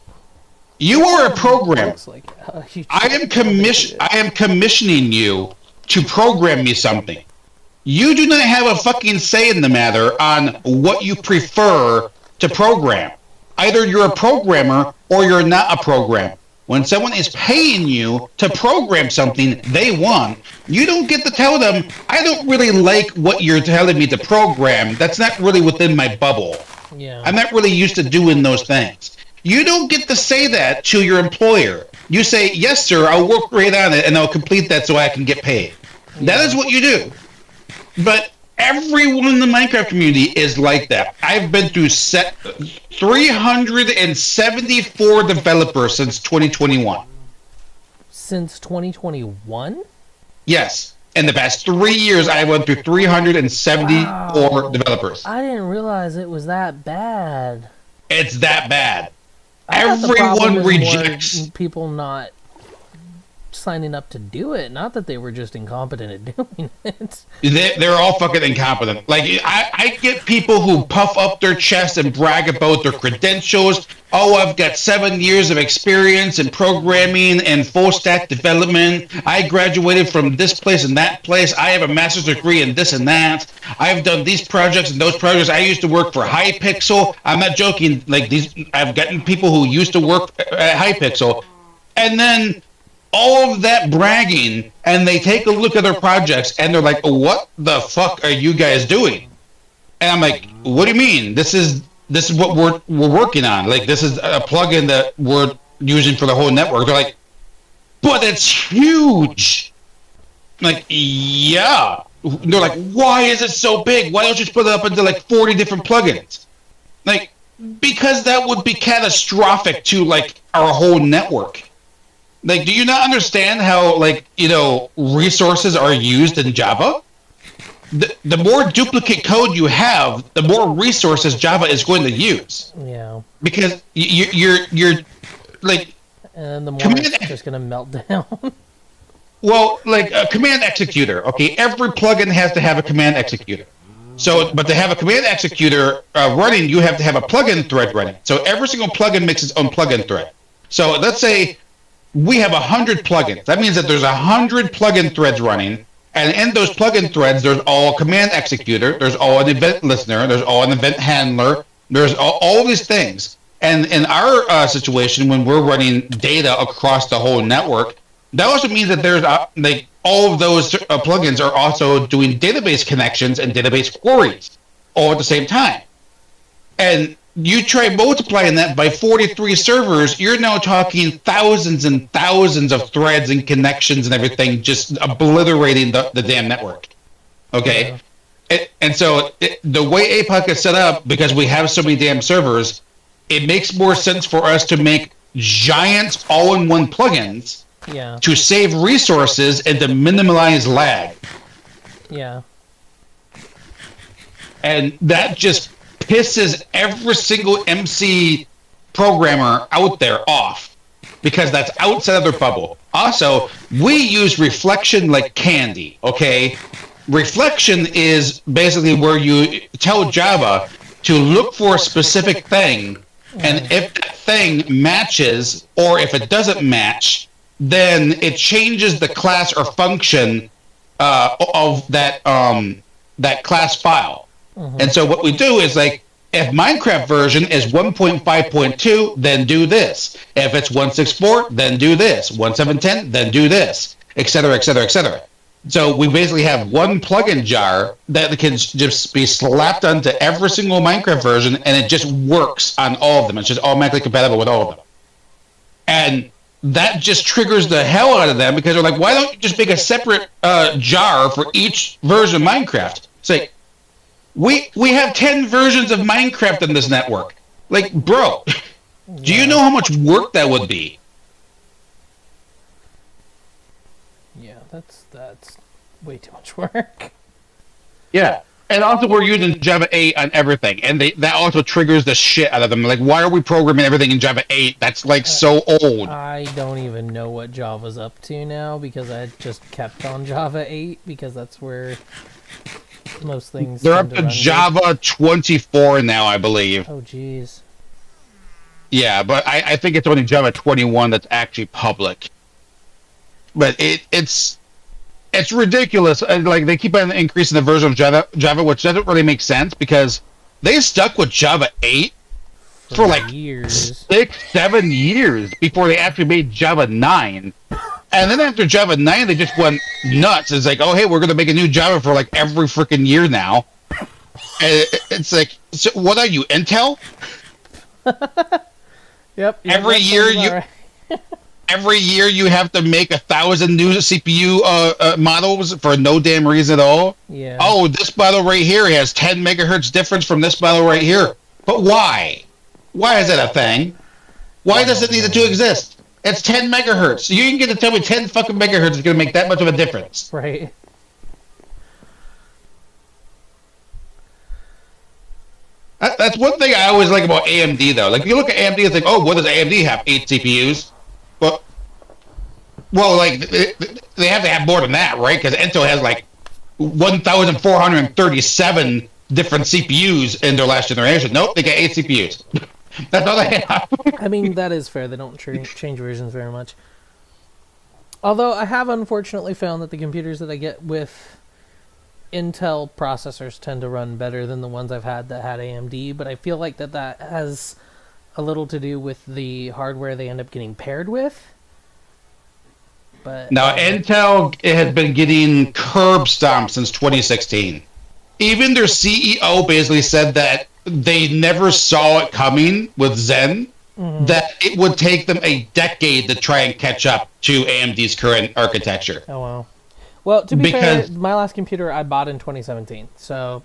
you are a programmer. I am commissioning you to program me something. You do not have a fucking say in the matter on what you prefer to program. Either you're a programmer or you're not a programmer. When someone is paying you to program something they want, you don't get to tell them, I don't really like what you're telling me to program. That's not really within my bubble. Yeah. I'm not really used to doing those things. You don't get to say that to your employer. You say, yes, sir, I'll work right on it, and I'll complete that so I can get paid. Yeah. That is what you do. But everyone in the Minecraft community is like that. I've been through 374 developers since 2021. Since 2021? Yes. In the past 3 years, I went through 374 developers. I didn't realize it was that bad. It's that bad. Everyone rejects people not signing up to do it, not that they were just incompetent at doing it. They're all fucking incompetent. Like, I get people who puff up their chest and brag about their credentials. Oh, I've got 7 years of experience in programming and full stack development. I graduated from this place and that place. I have a master's degree in this and that. I've done these projects and those projects. I used to work for Hypixel. I'm not joking. Like, I've gotten people who used to work at Hypixel. And then all of that bragging, and they take a look at their projects and they're like, what the fuck are you guys doing? And I'm like, what do you mean? This is what we're working on. Like, this is a plugin that we're using for the whole network. They're like, but it's huge. I'm like, yeah. They're like, why is it so big? Why don't you split it up into like 40 different plugins? Like, because that would be catastrophic to like our whole network. Like, do you not understand how, like, resources are used in Java? The more duplicate code you have, the more resources Java is going to use. Yeah. Because you're like, and the more it's just going to melt down. Well, like a command executor. Okay, every plugin has to have a command executor. So, but to have a command executor running, you have to have a plugin thread running. So every single plugin makes its own plugin thread. So let's say we have 100 plugins. That means that there's 100 plugin threads running, and in those plugin threads, there's all command executor, there's all an event listener, there's all an event handler, there's all these things. And in our situation, when we're running data across the whole network, that also means that there's like all of those plugins are also doing database connections and database queries all at the same time. And you try multiplying that by 43 servers, you're now talking thousands and thousands of threads and connections and everything, just obliterating the damn network. Okay? Yeah. And so the way APOC is set up, because we have so many damn servers, it makes more sense for us to make giant all-in-one plugins to save resources and to minimize lag. Yeah. And that just pisses every single MC programmer out there off, because that's outside of their bubble. Also, we use reflection like candy, okay? Reflection is basically where you tell Java to look for a specific thing, and if that thing matches, or if it doesn't match, then it changes the class or function of that class file. And so what we do is, like, if Minecraft version is 1.5.2, then do this. If it's 1.6.4, then do this. 1.7.10, then do this, etc., etc., etc. So we basically have one plugin jar that can just be slapped onto every single Minecraft version, and it just works on all of them. It's just automatically compatible with all of them. And that just triggers the hell out of them, because they're like, why don't you just make a separate jar for each version of Minecraft? It's like, we have 10 versions of Minecraft in this network. Like, bro, do you know how much work that would be? Yeah, that's way too much work. Yeah. And also, we're using Java 8 on everything, and that also triggers the shit out of them. Like, why are we programming everything in Java 8? That's, like, so old. I don't even know what Java's up to now, because I just kept on Java 8, because that's where most things... They're up to Java 24 now, I believe. Oh, jeez. Yeah, but I think it's only Java 21 that's actually public. But it's ridiculous. Like, they keep on increasing the version of Java, which doesn't really make sense, because they stuck with Java 8 for like years. 6-7 years before they actually made Java 9. And then after Java 9, they just went nuts. It's like, oh, hey, we're going to make a new Java for like every freaking year now. And it's like, so what are you, Intel? Yep. Every year you have to make 1,000 new CPU models for no damn reason at all. Yeah. Oh, this model right here has 10 megahertz difference from this model right here. But why? Why is that a thing? Why does it need to exist? It's 10 megahertz. You can get to tell me 10 fucking megahertz is going to make that much of a difference. Right. That's one thing I always like about AMD, though. Like, if you look at AMD and think, oh, what does AMD have? 8 CPUs? Well, Well, like they have to have more than that, right? Because Intel has like 1,437 different CPUs in their last generation. Nope, they got 8 CPUs. That's all they have. I mean, that is fair. They don't change versions very much. Although I have unfortunately found that the computers that I get with Intel processors tend to run better than the ones I've had that had AMD, but I feel like that has a little to do with the hardware they end up getting paired with. But Now, Intel has been getting curb stomped since 2016. Even their CEO basically said that they never saw it coming with Zen, that it would take them a decade to try and catch up to AMD's current architecture. oh well. Well, to be fair, my last computer I bought in 2017, so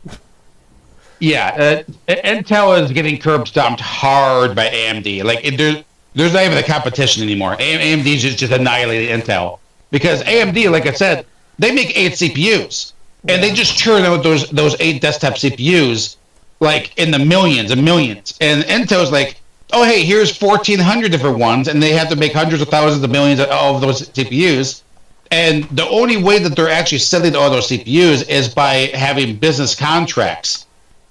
yeah, Intel is getting curb stomped hard by AMD. Like there's not even a competition anymore. AMD just annihilated Intel because AMD, like I said, they make 8 CPUs and they just churn out those 8 desktop CPUs like in the millions and millions. And Intel's like, oh hey, here's 1,400 different ones, and they have to make hundreds of thousands of millions of those CPUs. And the only way that they're actually selling all those CPUs is by having business contracts.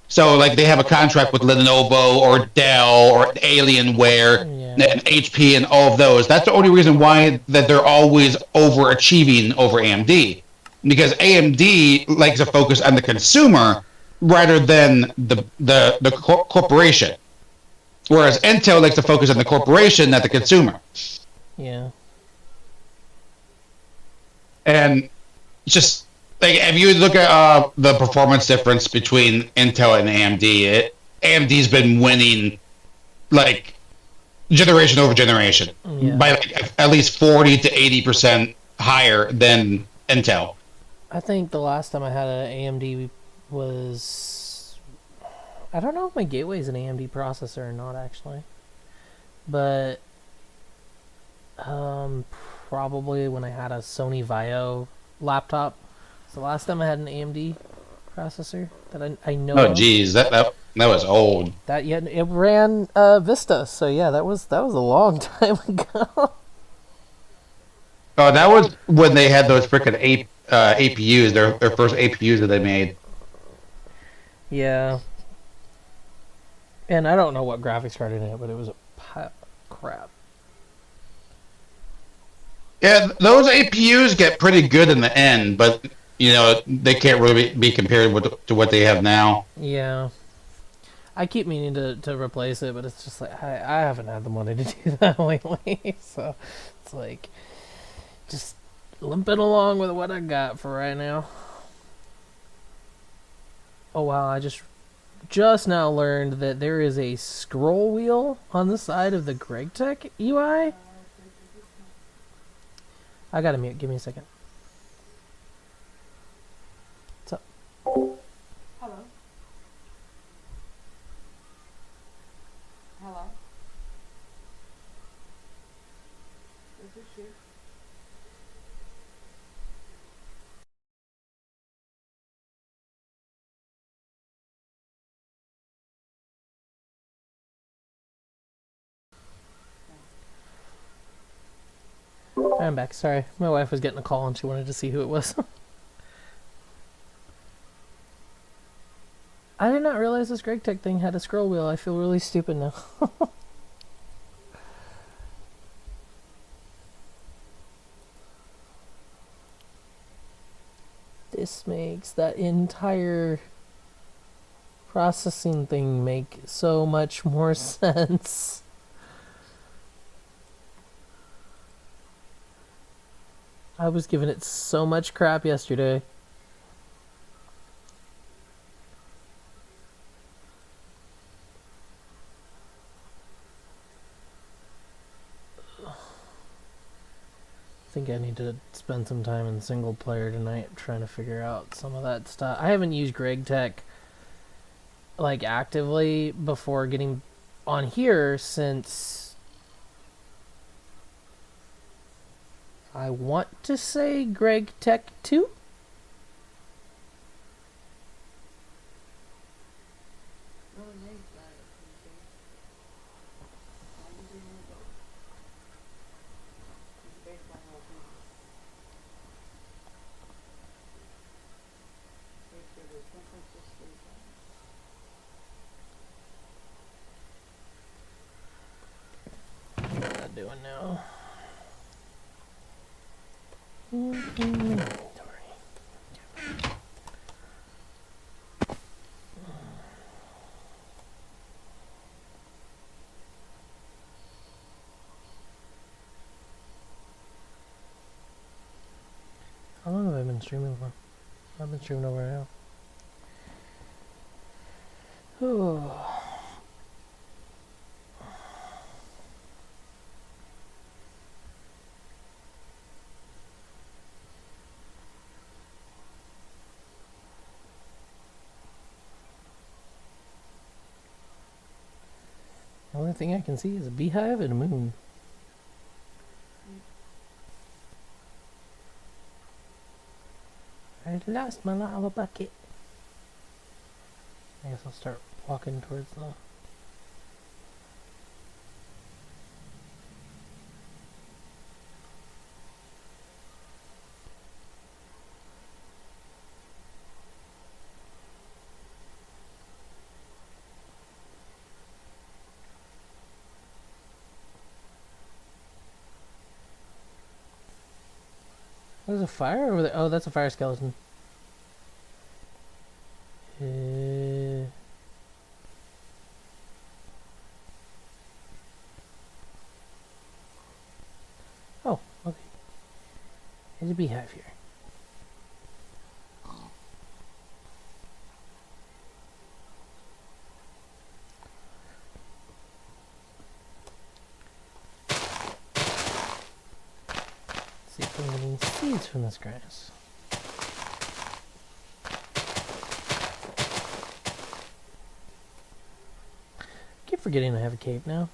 So, like, they have a contract with Lenovo or Dell or Alienware and HP and all of those. That's the only reason why that they're always overachieving over AMD. Because AMD likes to focus on the consumer rather than the corporation. Whereas Intel likes to focus on the corporation, not the consumer. Yeah. And just like if you look at the performance difference between Intel and AMD, AMD's been winning like generation over generation by like at least 40 to 80% higher than Intel. I think the last time I had an AMD was, I don't know if my gateway is an AMD processor or not actually, but probably when I had a Sony Vaio laptop. It's the last time I had an AMD processor that I know. Oh, geez, that was old. That it ran Vista, so yeah, that was a long time ago. Oh, that was when they had those freaking APUs, their first APUs that they made. Yeah. And I don't know what graphics card in it, but it was a pile of crap. Yeah, those APUs get pretty good in the end, but you know they can't really be compared to what they have now. Yeah, I keep meaning to replace it, but it's just like I haven't had the money to do that lately, so it's like just limping along with what I got for right now. Oh wow, I just now learned that there is a scroll wheel on the side of the Gregtech UI. I gotta mute. Give me a second. What's up? Hello. Hello. This is she. I'm back. Sorry, my wife was getting a call and she wanted to see who it was. I did not realize this Gregtech thing had a scroll wheel. I feel really stupid now. This makes that entire processing thing make so much more sense. I was giving it so much crap yesterday. I think I need to spend some time in single player tonight trying to figure out some of that stuff. I haven't used Gregtech like actively before getting on here since I want to say Gregtech 2. doing now? Inventory. How long have I been streaming for? I've been streaming over an hour. The only thing I can see is a beehive and a moon. I lost my lava bucket. I guess I'll start walking towards the... There's a fire over there. Oh, that's a fire skeleton. Oh, okay. There's a beehive here. See if I'm getting seeds from this grass. Keep forgetting I have a cape now.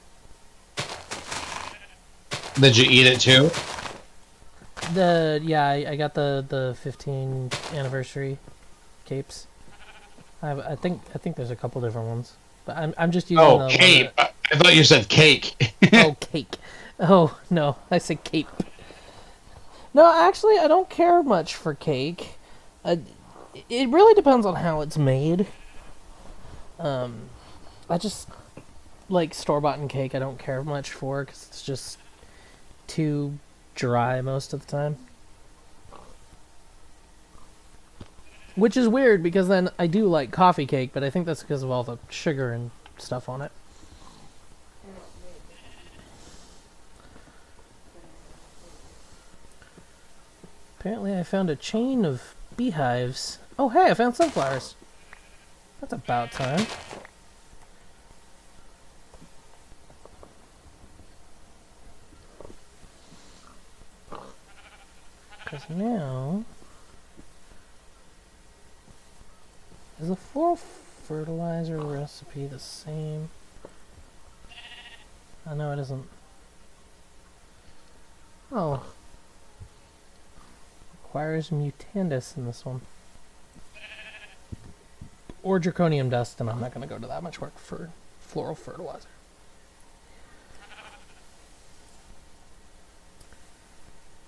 Did you eat it too? I got the 15 anniversary capes. I think there's a couple different ones, but I'm just using the cape. one I thought you said cake. oh, cake. Oh no, I said cape. No, actually, I don't care much for cake. It really depends on how it's made. I just like store-bought cake. I don't care much for because it's just too dry most of the time. Which is weird because then I do like coffee cake, but I think that's because of all the sugar and stuff on it. Apparently I found a chain of beehives. Oh hey, I found sunflowers. That's about time. Because now... Is the floral fertilizer recipe the same? I know it isn't. Oh. Requires mutandis in this one. Or draconium dust, and I'm not going to go to that much work for floral fertilizer.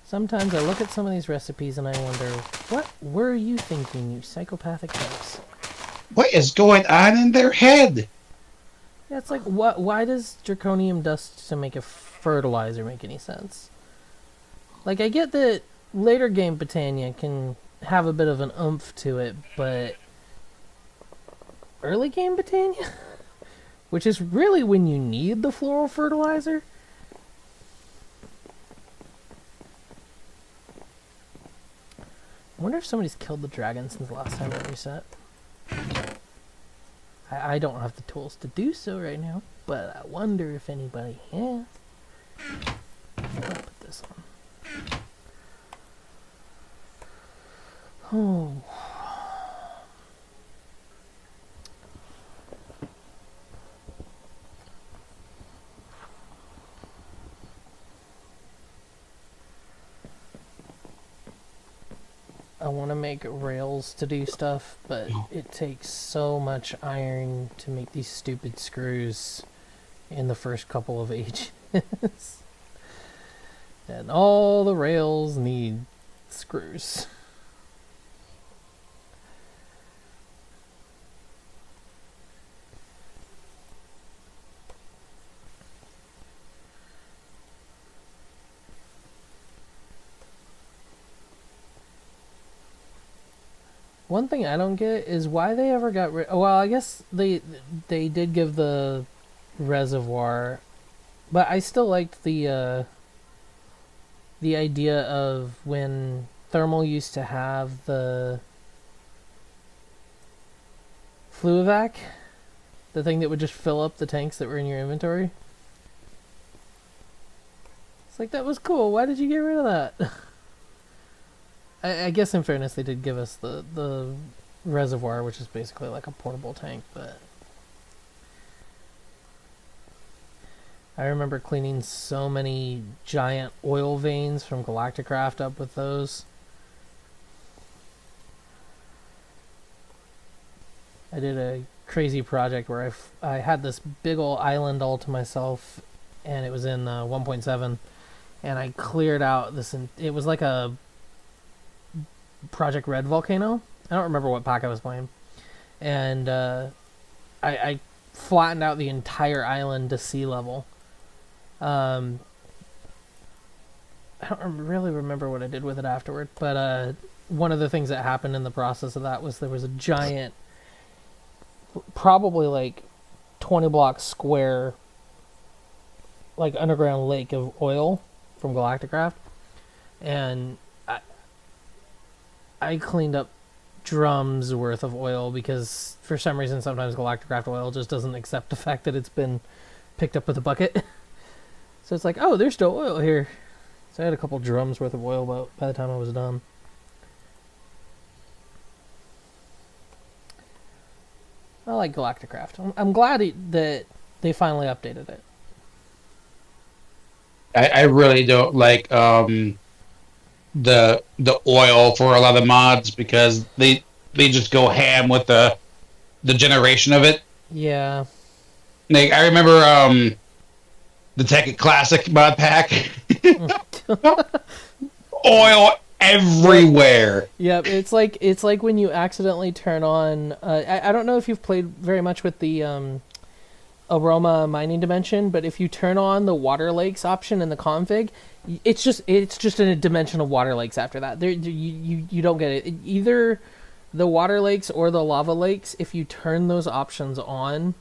Sometimes I look at some of these recipes and I wonder, what were you thinking, you psychopathic types? What is going on in their head? Yeah, it's like, why does draconium dust to make a fertilizer make any sense? Like, I get that later game Botania can have a bit of an oomph to it, but early game Botania? Which is really when you need the floral fertilizer? I wonder if somebody's killed the dragon since the last time it reset. I don't have the tools to do so right now, but I wonder if anybody has. I'll put this on. Oh. I want to make rails to do stuff, but it takes so much iron to make these stupid screws in the first couple of ages. And all the rails need screws. One thing I don't get is why they ever got rid. Well, I guess they did give the reservoir, but I still liked the idea of when thermal used to have the fluivac, the thing that would just fill up the tanks that were in your inventory. It's like, that was cool. Why did you get rid of that? I guess in fairness they did give us the reservoir, which is basically like a portable tank, but I remember cleaning so many giant oil veins from Galacticraft up with those. I did a crazy project where I had this big old island all to myself, and it was in 1.7, and I cleared out this, it was like a Project Red volcano. I don't remember what pack I was playing, and I flattened out the entire island to sea level. I don't really remember what I did with it afterward, but one of the things that happened in the process of that was there was a giant, probably like 20 blocks square, like underground lake of oil from Galacticraft, and I cleaned up drums worth of oil because for some reason sometimes Galacticraft oil just doesn't accept the fact that it's been picked up with a bucket. So it's like, oh, there's still oil here. So I had a couple drums worth of oil by the time I was done. I like Galacticraft. I'm glad that they finally updated it. I really don't like the oil for a lot of mods because they just go ham with the generation of it. Yeah. Like I remember the Tekkit Classic mod pack. Oil everywhere. Yep, it's like when you accidentally turn on. I don't know if you've played very much with the aroma mining dimension, but if you turn on the water lakes option in the config, it's just a dimension of water lakes after that. There you don't get it. Either the water lakes or the lava lakes. If you turn those options on,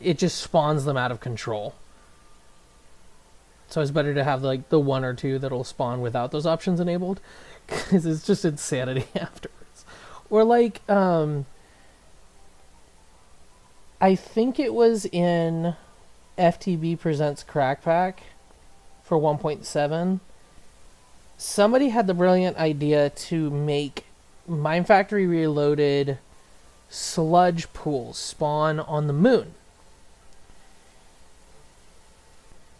it just spawns them out of control. So it's better to have like the one or two that'll spawn without those options enabled, because it's just insanity afterwards. Or like, I think it was in FTB Presents Crack Pack for 1.7. Somebody had the brilliant idea to make Mine Factory Reloaded sludge pools spawn on the moon.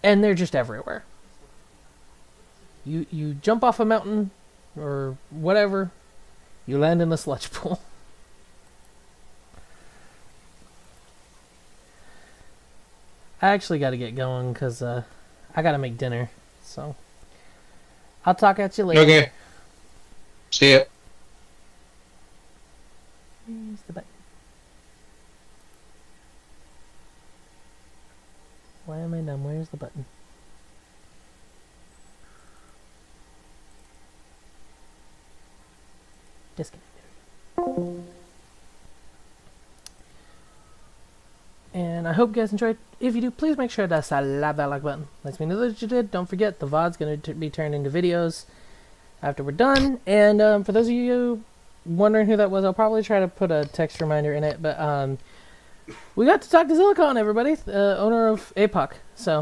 And they're just everywhere. You jump off a mountain or whatever, you land in the sludge pool. I actually got to get going because I got to make dinner. So I'll talk at you later. Okay. See ya. Where's the button? Why am I dumb? Where's the button? Disconnect. And I hope you guys enjoyed. If you do, please make sure to slap that like button. Lets me know that you did. Don't forget, the VOD's going to be turned into videos after we're done. And for those of you wondering who that was, I'll probably try to put a text reminder in it. But we got to talk to Silicon, everybody, owner of APOC. So